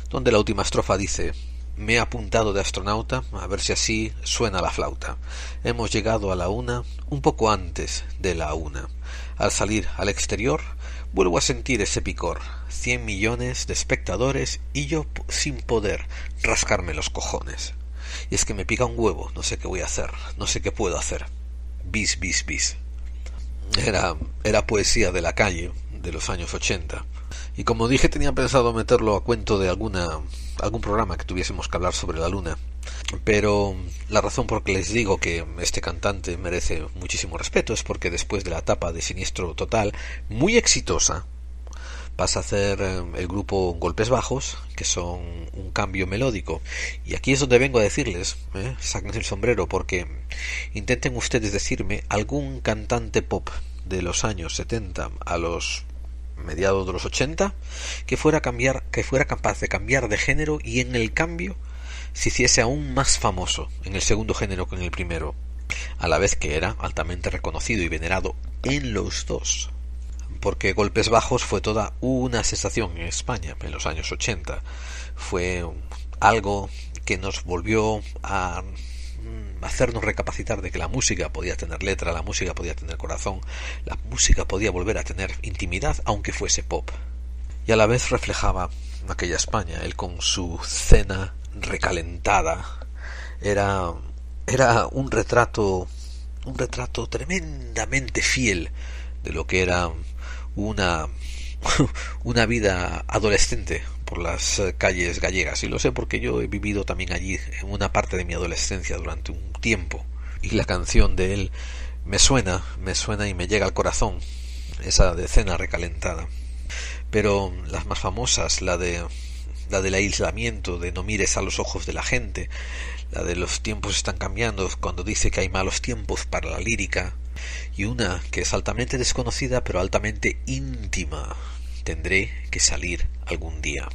donde la última estrofa dice: me he apuntado de astronauta, a ver si así suena la flauta. Hemos llegado a la 1 un poco antes de la 1. Al salir al exterior, vuelvo a sentir ese picor. 100 millones de espectadores y yo sin poder rascarme los cojones. Y es que me pica un huevo, no sé qué voy a hacer, no sé qué puedo hacer. Bis, bis, bis. Era poesía de la calle de los años 80. Y como dije, tenía pensado meterlo a cuento de algún programa que tuviésemos que hablar sobre la luna. Pero la razón por que les digo que este cantante merece muchísimo respeto es porque después de la etapa de Siniestro Total, muy exitosa, pasa a hacer el grupo Golpes Bajos, que son un cambio melódico. Y aquí es donde vengo a decirles, sáquense el sombrero, porque intenten ustedes decirme algún cantante pop de los años 70 a los mediados de los 80 que fuera capaz de cambiar de género y en el cambio se hiciese aún más famoso en el segundo género que en el primero, a la vez que era altamente reconocido y venerado en los dos. Porque Golpes Bajos fue toda una sensación en España en los años 80. Fue algo que nos volvió a hacernos recapacitar de que la música podía tener letra, la música podía tener corazón, la música podía volver a tener intimidad aunque fuese pop. Y a la vez reflejaba aquella España, él con su cena recalentada. Era un retrato tremendamente fiel de lo que era una vida adolescente por las calles gallegas, y lo sé porque yo he vivido también allí en una parte de mi adolescencia durante un tiempo, y la canción de él me suena y me llega al corazón, esa de cena recalentada. Pero las más famosas, la del aislamiento, de no mires a los ojos de la gente, la de los tiempos están cambiando, cuando dice que hay malos tiempos para la lírica, y una que es altamente desconocida pero altamente íntima, tendré que salir algún día.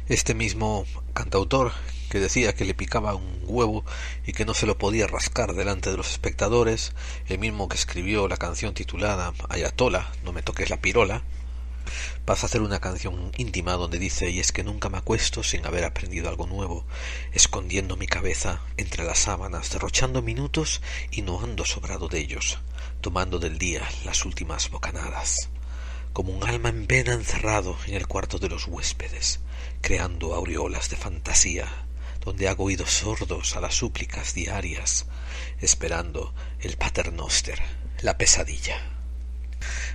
Este mismo cantautor que decía que le picaba un huevo y que no se lo podía rascar delante de los espectadores, el mismo que escribió la canción titulada Ayatola, no me toques la pirola, pasa a hacer una canción íntima donde dice: y es que nunca me acuesto sin haber aprendido algo nuevo, escondiendo mi cabeza entre las sábanas, derrochando minutos y no ando sobrado de ellos, tomando del día las últimas bocanadas, como un alma en pena encerrado en el cuarto de los huéspedes, creando aureolas de fantasía, donde hago oídos sordos a las súplicas diarias, esperando el paternoster, la pesadilla.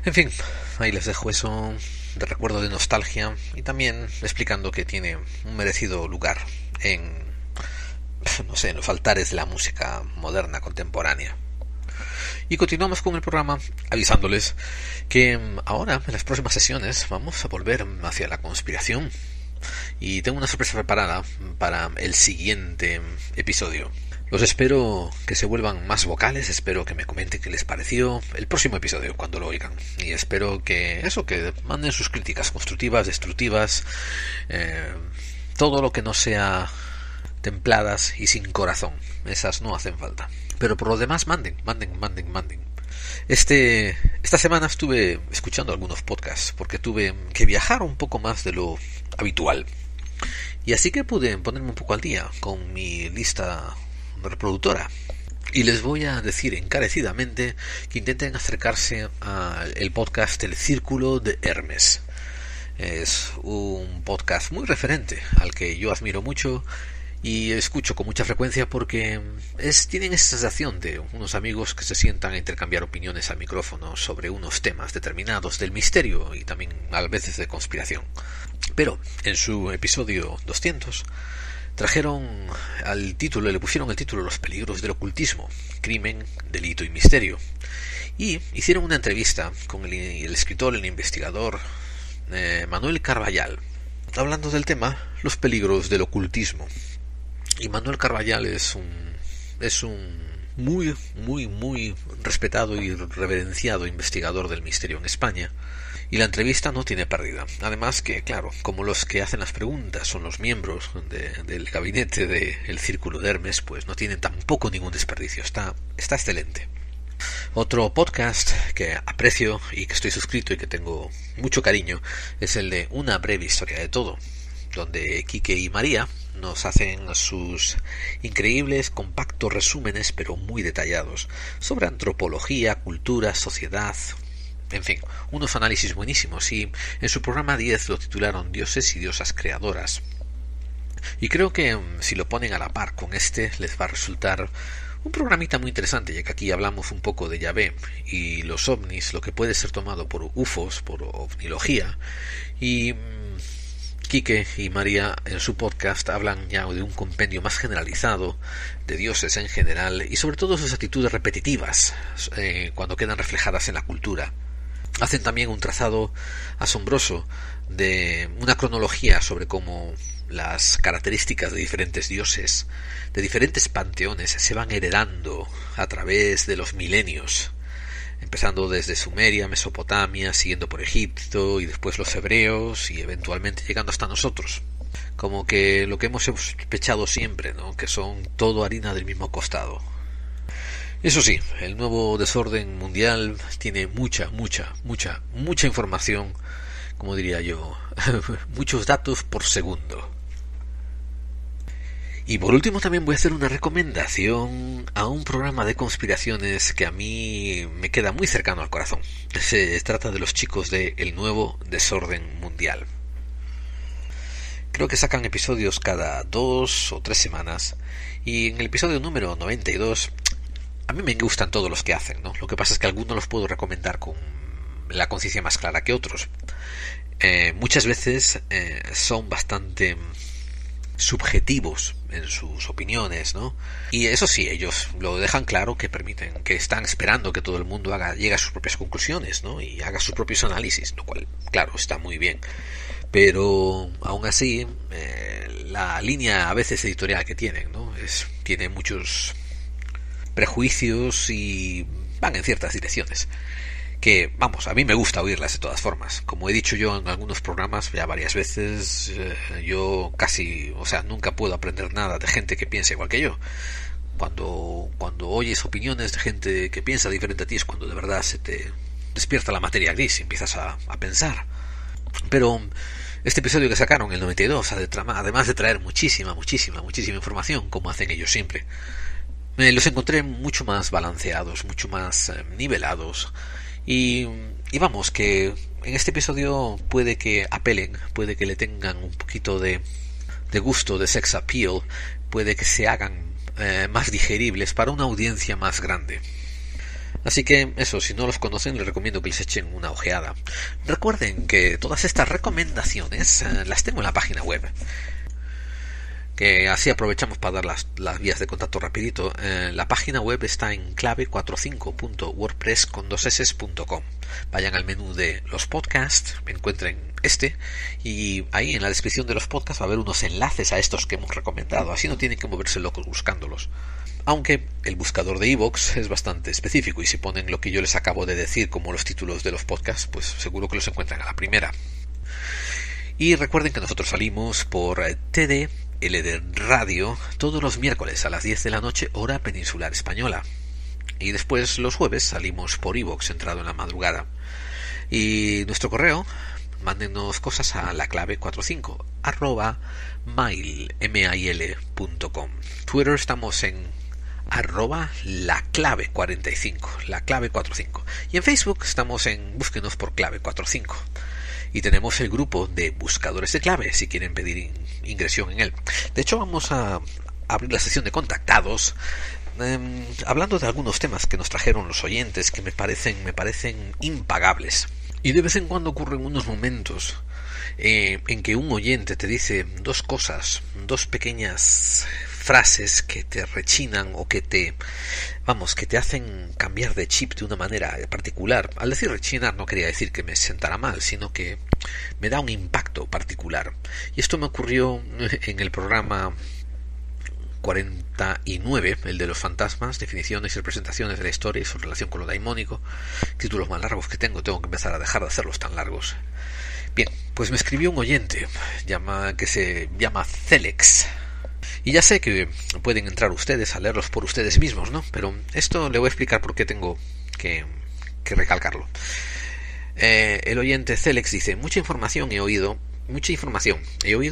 En fin, ahí les dejo eso de recuerdo, de nostalgia, y también explicando que tiene un merecido lugar en los altares de la música moderna contemporánea. Y continuamos con el programa avisándoles que ahora, en las próximas sesiones, vamos a volver hacia la conspiración, y tengo una sorpresa preparada para el siguiente episodio. Los espero que se vuelvan más vocales, espero que me comenten qué les pareció el próximo episodio cuando lo oigan, y espero que manden sus críticas constructivas, destructivas, todo lo que no sea templadas y sin corazón, esas no hacen falta, pero por lo demás manden. Esta semana estuve escuchando algunos podcasts porque tuve que viajar un poco más de lo habitual, y así que pude ponerme un poco al día con mi lista reproductora, y les voy a decir encarecidamente que intenten acercarse al podcast El Círculo de Hermes. Es un podcast muy referente al que yo admiro mucho y escucho con mucha frecuencia porque tienen esa sensación de unos amigos que se sientan a intercambiar opiniones al micrófono sobre unos temas determinados del misterio y también a veces de conspiración. Pero en su episodio 200 le pusieron el título Los peligros del ocultismo, crimen, delito y misterio, y hicieron una entrevista con el escritor, el investigador Manuel Carballal, hablando del tema los peligros del ocultismo. Y Manuel Carballal es un muy respetado y reverenciado investigador del misterio en España, y la entrevista no tiene pérdida. Además que, claro, como los que hacen las preguntas son los miembros del gabinete del Círculo de Hermes, pues no tienen tampoco ningún desperdicio. Está excelente. Otro podcast que aprecio y que estoy suscrito y que tengo mucho cariño es el de Una breve historia de todo, donde Quique y María nos hacen sus increíbles, compactos resúmenes, pero muy detallados, sobre antropología, cultura, sociedad, en fin, unos análisis buenísimos, y en su programa 10 lo titularon Dioses y diosas creadoras. Y creo que si lo ponen a la par con este, les va a resultar un programita muy interesante, ya que aquí hablamos un poco de Yahvé y los ovnis, lo que puede ser tomado por UFOs, por ovnilogía, y Quique y María en su podcast hablan ya de un compendio más generalizado de dioses en general y sobre todo sus actitudes repetitivas cuando quedan reflejadas en la cultura. Hacen también un trazado asombroso de una cronología sobre cómo las características de diferentes dioses, de diferentes panteones, se van heredando a través de los milenios, empezando desde Sumeria, Mesopotamia, siguiendo por Egipto y después los hebreos y eventualmente llegando hasta nosotros. Como que lo que hemos sospechado siempre, ¿no? Que son todo harina del mismo costado. Eso sí, el nuevo desorden mundial tiene mucha información, como diría yo, muchos datos por segundo. Y por último también voy a hacer una recomendación a un programa de conspiraciones que a mí me queda muy cercano al corazón. Se trata de los chicos de El Nuevo Desorden Mundial. Creo que sacan episodios cada 2 o 3 semanas, y en el episodio número 92 a mí me gustan todos los que hacen, ¿no? Lo que pasa es que algunos los puedo recomendar con la conciencia más clara que otros. Muchas veces son bastante subjetivos en sus opiniones, ¿no? Y eso sí, ellos lo dejan claro, que permiten, que están esperando que todo el mundo llegue a sus propias conclusiones, ¿no? Y haga sus propios análisis, lo cual, claro, está muy bien. Pero aún así, la línea a veces editorial que tienen, ¿no? Tiene muchos prejuicios y van en ciertas direcciones que, vamos, a mí me gusta oírlas de todas formas. Como he dicho yo en algunos programas ya varias veces, yo casi, nunca puedo aprender nada de gente que piensa igual que yo. Cuando oyes opiniones de gente que piensa diferente a ti es cuando de verdad se te despierta la materia gris y empiezas a pensar. Pero este episodio que sacaron, el 92, además de traer muchísima información, como hacen ellos siempre, los encontré mucho más balanceados, mucho más nivelados, y vamos, que en este episodio puede que apelen, puede que le tengan un poquito de gusto, de sex appeal, puede que se hagan más digeribles para una audiencia más grande. Así que eso, si no los conocen, les recomiendo que les echen una ojeada. Recuerden que todas estas recomendaciones las tengo en la página web, que así aprovechamos para dar las vías de contacto rapidito. La página web está en clave45.wordpress.com. Vayan al menú de los podcasts, encuentren y ahí en la descripción de los podcasts va a haber unos enlaces a estos que hemos recomendado, así no tienen que moverse locos buscándolos. Aunque el buscador de iVoox es bastante específico, y si ponen lo que yo les acabo de decir como los títulos de los podcasts, pues seguro que los encuentran a la primera. Y recuerden que nosotros salimos por TDLD Radio todos los miércoles a las 10 de la noche, hora peninsular española. Y después los jueves salimos por iVoox entrado en la madrugada. Y nuestro correo, mándenos cosas a laclave45 @mail.com. Twitter estamos en @laclave45, laclave45. Y en Facebook estamos búsquenos por clave45. Y tenemos el grupo de buscadores de clave, si quieren pedir ingresión en él. De hecho, vamos a abrir la sesión de contactados, hablando de algunos temas que nos trajeron los oyentes, que me parecen impagables. Y de vez en cuando ocurren unos momentos en que un oyente te dice dos cosas, dos pequeñas frases que te rechinan o que te hacen cambiar de chip de una manera particular. Al decir rechinar no quería decir que me sentara mal, sino que me da un impacto particular. Y esto me ocurrió en el programa 49, el de los fantasmas, definiciones y representaciones de la historia y su relación con lo daimónico. Títulos más largos que tengo que empezar a dejar de hacerlos tan largos. Bien, pues me escribió un oyente que se llama Celex. Y ya sé que pueden entrar ustedes a leerlos por ustedes mismos, ¿no? Pero esto le voy a explicar por qué tengo que recalcarlo. El oyente Celex dice: mucha información he oído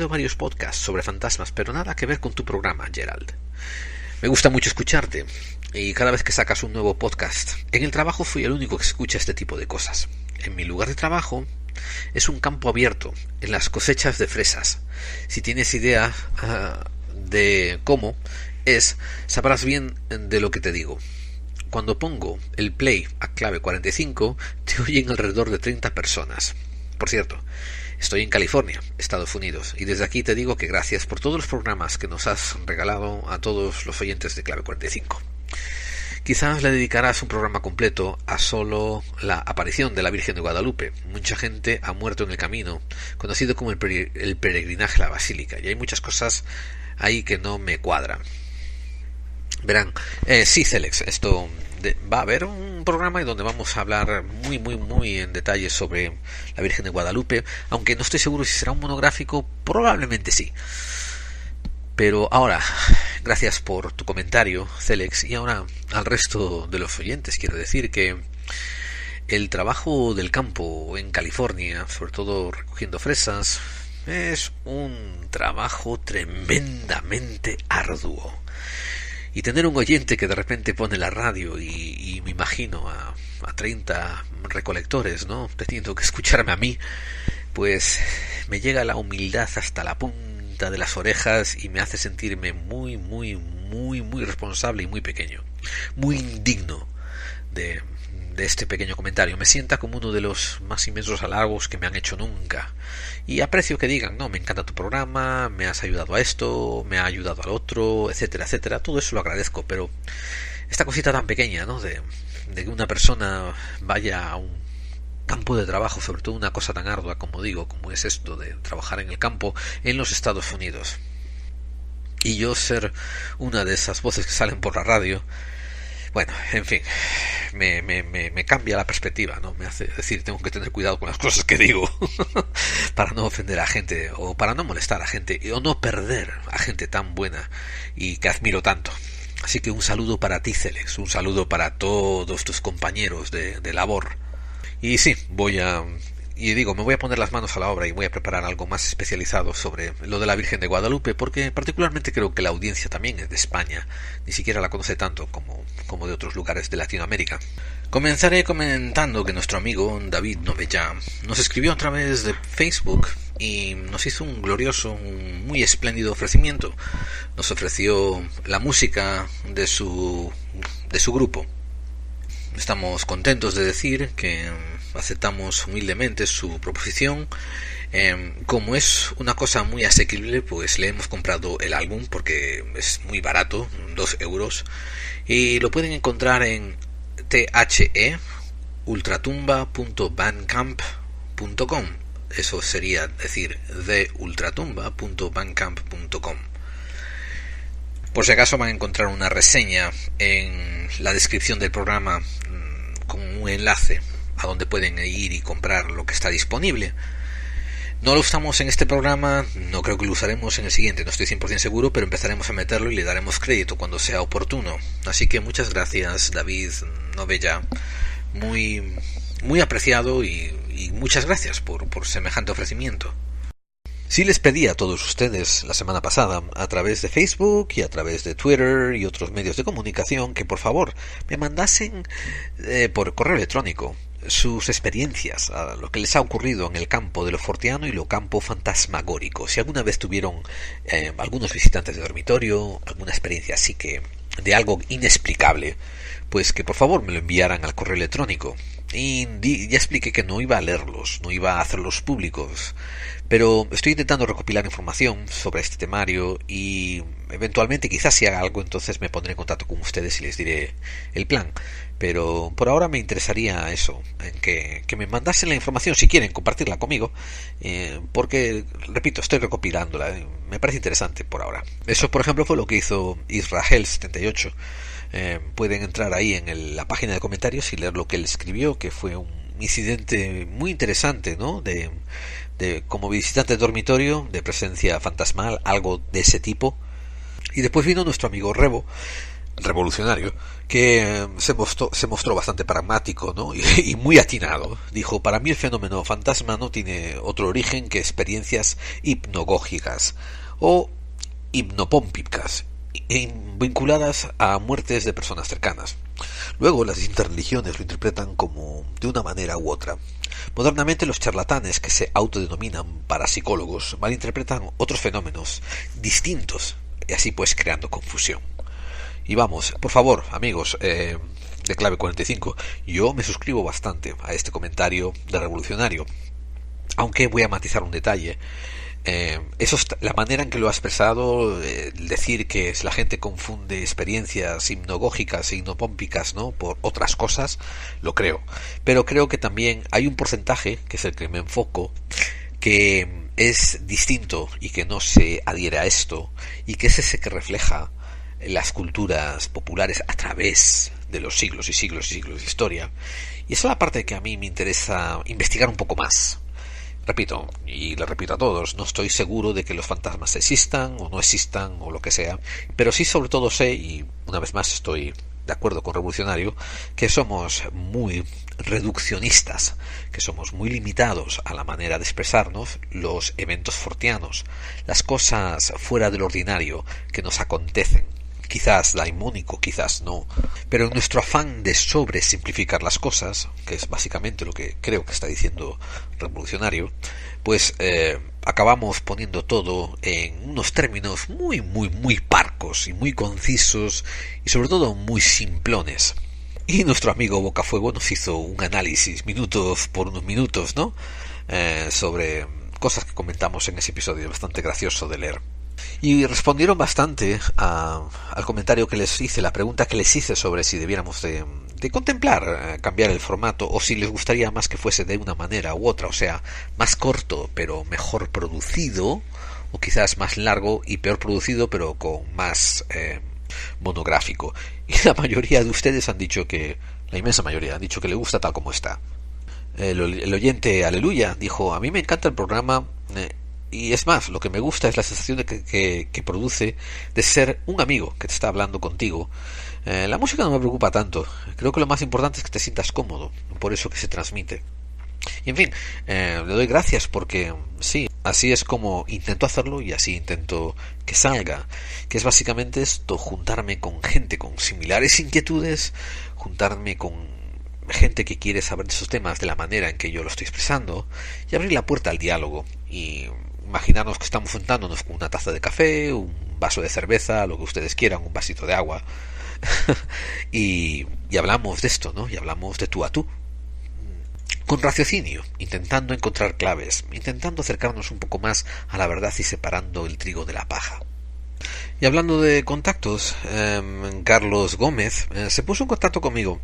varios podcasts sobre fantasmas, pero nada que ver con tu programa, Gerald. Me gusta mucho escucharte, y cada vez que sacas un nuevo podcast. En el trabajo fui el único que escucha este tipo de cosas. En mi lugar de trabajo es un campo abierto, en las cosechas de fresas. Si tienes idea de cómo es, sabrás bien de lo que te digo. Cuando pongo el play a clave 45, te oyen alrededor de 30 personas. Por cierto, estoy en California, Estados Unidos, y desde aquí te digo que gracias por todos los programas que nos has regalado a todos los oyentes de clave 45. Quizás le dedicarás un programa completo a solo la aparición de la Virgen de Guadalupe. Mucha gente ha muerto en el camino, conocido como el peregrinaje a la Basílica, y hay muchas cosas ahí que no me cuadran. Verán, sí, Celex, va a haber un programa en donde vamos a hablar muy en detalle sobre la Virgen de Guadalupe, aunque no estoy seguro si será un monográfico, probablemente sí. Pero ahora, gracias por tu comentario, Celex, y ahora al resto de los oyentes quiero decir que el trabajo del campo en California, sobre todo recogiendo fresas, es un trabajo tremendamente arduo. Y tener un oyente que de repente pone la radio y me imagino a 30 recolectores, ¿no?, teniendo que escucharme a mí, pues me llega la humildad hasta la punta de las orejas y me hace sentirme muy responsable y muy pequeño, muy indigno de este pequeño comentario. Me sienta como uno de los más inmensos halagos que me han hecho nunca. Y aprecio que digan: no, me encanta tu programa, me has ayudado a esto, me ha ayudado al otro, etcétera, etcétera. Todo eso lo agradezco, pero esta cosita tan pequeña, ¿no?, de que una persona vaya a un campo de trabajo, sobre todo una cosa tan ardua como es esto de trabajar en el campo en los Estados Unidos, y yo ser una de esas voces que salen por la radio. Bueno, en fin, me cambia la perspectiva, ¿no? Me hace decir, tengo que tener cuidado con las cosas que digo para no ofender a gente, o para no molestar a gente, o no perder a gente tan buena y que admiro tanto. Así que un saludo para ti, Celex, un saludo para todos tus compañeros de labor. Y sí, me voy a poner las manos a la obra y voy a preparar algo más especializado sobre lo de la Virgen de Guadalupe, porque particularmente creo que la audiencia también es de España, ni siquiera la conoce tanto como de otros lugares de Latinoamérica. Comenzaré comentando que nuestro amigo David Novella nos escribió a través de Facebook y nos hizo un glorioso, un muy espléndido ofrecimiento. Nos ofreció la música de su grupo. Estamos contentos de decir que aceptamos humildemente su proposición. Como es una cosa muy asequible, pues le hemos comprado el álbum porque es muy barato, 2 euros, y lo pueden encontrar en theultratumba.bandcamp.com. Eso sería decir theultratumba.bandcamp.com. Por si acaso van a encontrar una reseña en la descripción del programa con un enlace a donde pueden ir y comprar lo que está disponible. No lo usamos en este programa, no creo que lo usaremos en el siguiente, no estoy 100% seguro, pero empezaremos a meterlo y le daremos crédito cuando sea oportuno. Así que muchas gracias, David Novella, muy apreciado, y muchas gracias por semejante ofrecimiento. Sí les pedí a todos ustedes la semana pasada, a través de Facebook y a través de Twitter y otros medios de comunicación, que por favor me mandasen por correo electrónico sus experiencias, a lo que les ha ocurrido en el campo de lo forteano y lo campo fantasmagórico. Si alguna vez tuvieron algunos visitantes de dormitorio, alguna experiencia así que de algo inexplicable, pues que por favor me lo enviaran al correo electrónico. Y ya expliqué que no iba a leerlos, no iba a hacerlos públicos, pero estoy intentando recopilar información sobre este temario y eventualmente quizás si haga algo entonces me pondré en contacto con ustedes y les diré el plan. Pero por ahora me interesaría eso, en que me mandasen la información si quieren compartirla conmigo, porque, repito, estoy recopilándola, me parece interesante por ahora. Eso, por ejemplo, fue lo que hizo Israel78. Pueden entrar ahí en la página de comentarios y leer lo que él escribió, que fue un incidente muy interesante, ¿no? De como visitante de dormitorio, de presencia fantasmal, algo de ese tipo. Y después vino nuestro amigo revolucionario, que se mostró bastante pragmático, ¿no? y muy atinado. Dijo: para mí el fenómeno fantasma no tiene otro origen que experiencias hipnogógicas o hipnopómpicas vinculadas a muertes de personas cercanas. Luego las distintas religiones lo interpretan como de una manera u otra. Modernamente los charlatanes que se autodenominan parapsicólogos malinterpretan otros fenómenos distintos y así pues creando confusión. Y vamos, por favor, amigos de Clave 45, yo me suscribo bastante a este comentario de revolucionario, aunque voy a matizar un detalle. La manera en que lo ha expresado, decir que la gente confunde experiencias hipnogógicas e hipnopómpicas, ¿no?, por otras cosas, lo creo. Pero creo que también hay un porcentaje, que es el que me enfoco, que es distinto y que no se adhiere a esto, y que es ese que refleja las culturas populares a través de los siglos y siglos y siglos de historia. Y esa es la parte que a mí me interesa investigar un poco más. Repito, y le repito a todos, no estoy seguro de que los fantasmas existan o no existan o lo que sea, pero sí sobre todo sé, y una vez más estoy de acuerdo con Revolucionario, que somos muy reduccionistas, que somos muy limitados a la manera de expresarnos los eventos forteanos, las cosas fuera del ordinario que nos acontecen. Quizás daimónico, quizás no, pero en nuestro afán de sobresimplificar las cosas, que es básicamente lo que creo que está diciendo Revolucionario, pues acabamos poniendo todo en unos términos muy parcos y muy concisos y sobre todo muy simplones. Y nuestro amigo Bocafuego nos hizo un análisis minutos por unos minutos, ¿no?, sobre cosas que comentamos en ese episodio, bastante gracioso de leer. Y respondieron bastante al comentario que les hice, la pregunta que les hice sobre si debiéramos de contemplar cambiar el formato o si les gustaría más que fuese de una manera u otra, o sea, más corto pero mejor producido, o quizás más largo y peor producido pero con más monográfico. Y la mayoría de ustedes han dicho la inmensa mayoría han dicho que le gusta tal como está. El oyente Aleluya dijo: a mí me encanta el programa, y es más, lo que me gusta es la sensación de que produce de ser un amigo que te está hablando contigo. La música no me preocupa tanto, creo que lo más importante es que te sientas cómodo, por eso que se transmite. Y en fin, le doy gracias porque sí, así es como intento hacerlo y así intento que salga, que es básicamente esto: juntarme con gente con similares inquietudes, juntarme con gente que quiere saber de esos temas de la manera en que yo lo estoy expresando y abrir la puerta al diálogo. Y imaginarnos que estamos juntándonos con una taza de café, un vaso de cerveza, lo que ustedes quieran, un vasito de agua y hablamos de esto, ¿no? Y hablamos de tú a tú, con raciocinio, intentando encontrar claves, intentando acercarnos un poco más a la verdad y separando el trigo de la paja. Y hablando de contactos, Carlos Gómez se puso en contacto conmigo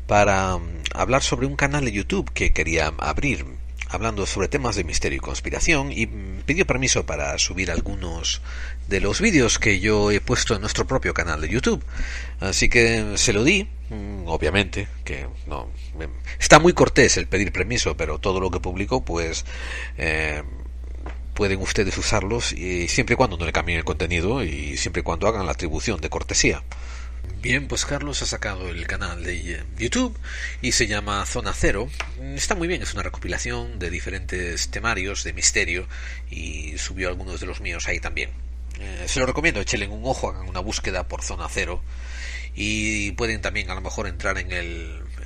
para hablar sobre un canal de YouTube que quería abrir, hablando sobre temas de misterio y conspiración, y pidió permiso para subir algunos de los vídeos que yo he puesto en nuestro propio canal de YouTube. Así que se lo di, obviamente, que no está muy cortés el pedir permiso, pero todo lo que publico, pues pueden ustedes usarlos, y siempre y cuando no le cambien el contenido y siempre y cuando hagan la atribución de cortesía. Bien, pues Carlos ha sacado el canal de YouTube y se llama Zona Cero. Está muy bien, es una recopilación de diferentes temarios de misterio y subió algunos de los míos ahí también. Se lo recomiendo, échenle un ojo, hagan una búsqueda por Zona Cero y pueden también a lo mejor entrar en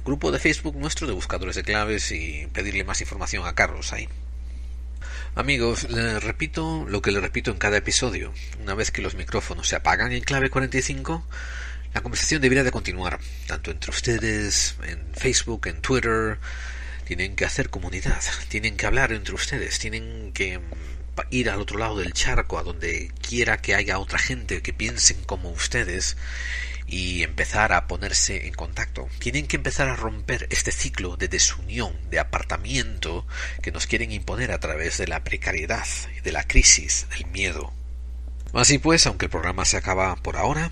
grupo de Facebook nuestro de buscadores de claves y pedirle más información a Carlos ahí. Amigos, les repito lo que les repito en cada episodio. Una vez que los micrófonos se apagan en Clave 45, la conversación debería de continuar, tanto entre ustedes, en Facebook, en Twitter. Tienen que hacer comunidad, tienen que hablar entre ustedes, tienen que ir al otro lado del charco, a donde quiera que haya otra gente que piensen como ustedes, y empezar a ponerse en contacto. Tienen que empezar a romper este ciclo de desunión, de apartamiento que nos quieren imponer a través de la precariedad, de la crisis, del miedo. Así pues, aunque el programa se acaba por ahora,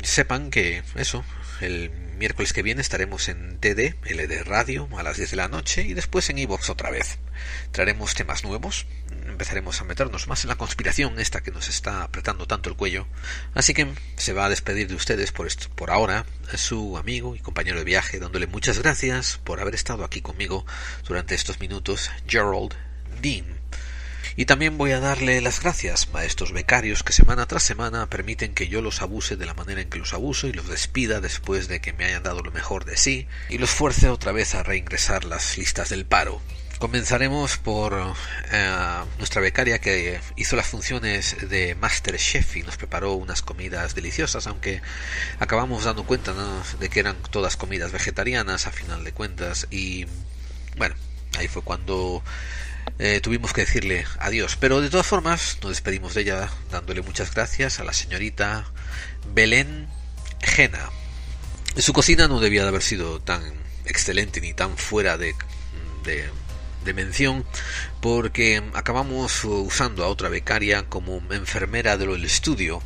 sepan que eso, el miércoles que viene estaremos en TD, LD Radio, a las 10 de la noche, y después en iVoox otra vez. Traeremos temas nuevos, empezaremos a meternos más en la conspiración esta que nos está apretando tanto el cuello. Así que se va a despedir de ustedes por ahora su amigo y compañero de viaje, dándole muchas gracias por haber estado aquí conmigo durante estos minutos, Gerald Dean. Y también voy a darle las gracias a estos becarios que semana tras semana permiten que yo los abuse de la manera en que los abuso y los despida después de que me hayan dado lo mejor de sí y los fuerce otra vez a reingresar las listas del paro. Comenzaremos por nuestra becaria que hizo las funciones de Masterchef y nos preparó unas comidas deliciosas, aunque acabamos dando cuenta, ¿no?, de que eran todas comidas vegetarianas a final de cuentas, y bueno, ahí fue cuando tuvimos que decirle adiós, pero de todas formas nos despedimos de ella dándole muchas gracias a la señorita Belén Gena. Su cocina no debía de haber sido tan excelente ni tan fuera de mención, porque acabamos usando a otra becaria como enfermera del estudio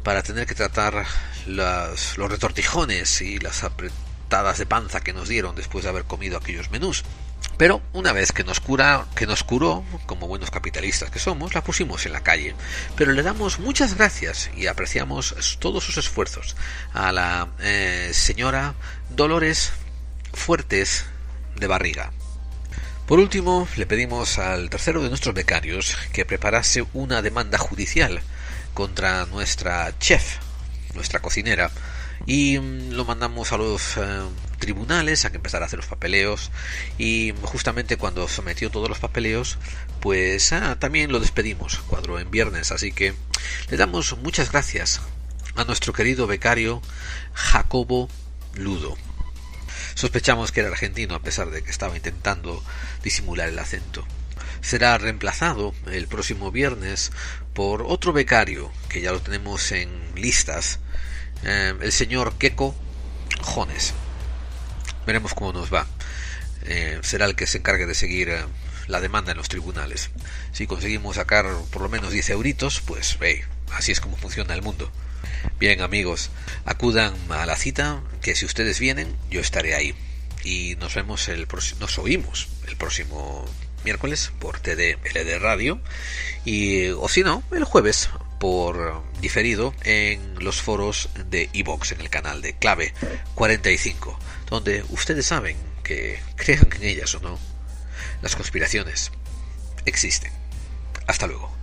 para tener que tratar los retortijones y las apretadas de panza que nos dieron después de haber comido aquellos menús. Pero una vez que nos curó, como buenos capitalistas que somos, la pusimos en la calle. Pero le damos muchas gracias y apreciamos todos sus esfuerzos a la señora Dolores Fuertes de Barriga. Por último, le pedimos al tercero de nuestros becarios que preparase una demanda judicial contra nuestra chef, nuestra cocinera, y lo mandamos a los tribunales a que empezara a hacer los papeleos, y justamente cuando sometió todos los papeleos, pues también lo despedimos, cuadró en viernes, así que le damos muchas gracias a nuestro querido becario Jacobo Ludo. Sospechamos que era argentino a pesar de que estaba intentando disimular el acento. Será reemplazado el próximo viernes por otro becario que ya lo tenemos en listas, el señor Keiko Jones. Veremos cómo nos va. Será el que se encargue de seguir la demanda en los tribunales. Si conseguimos sacar por lo menos 10 euritos, pues así es como funciona el mundo. Bien, amigos, acudan a la cita, que si ustedes vienen, yo estaré ahí. Y nos oímos el próximo miércoles por TD-LD Radio, o si no, el jueves por diferido en los foros de iVoox, en el canal de Clave 45, donde ustedes saben que, crean en ellas o no, las conspiraciones existen. Hasta luego.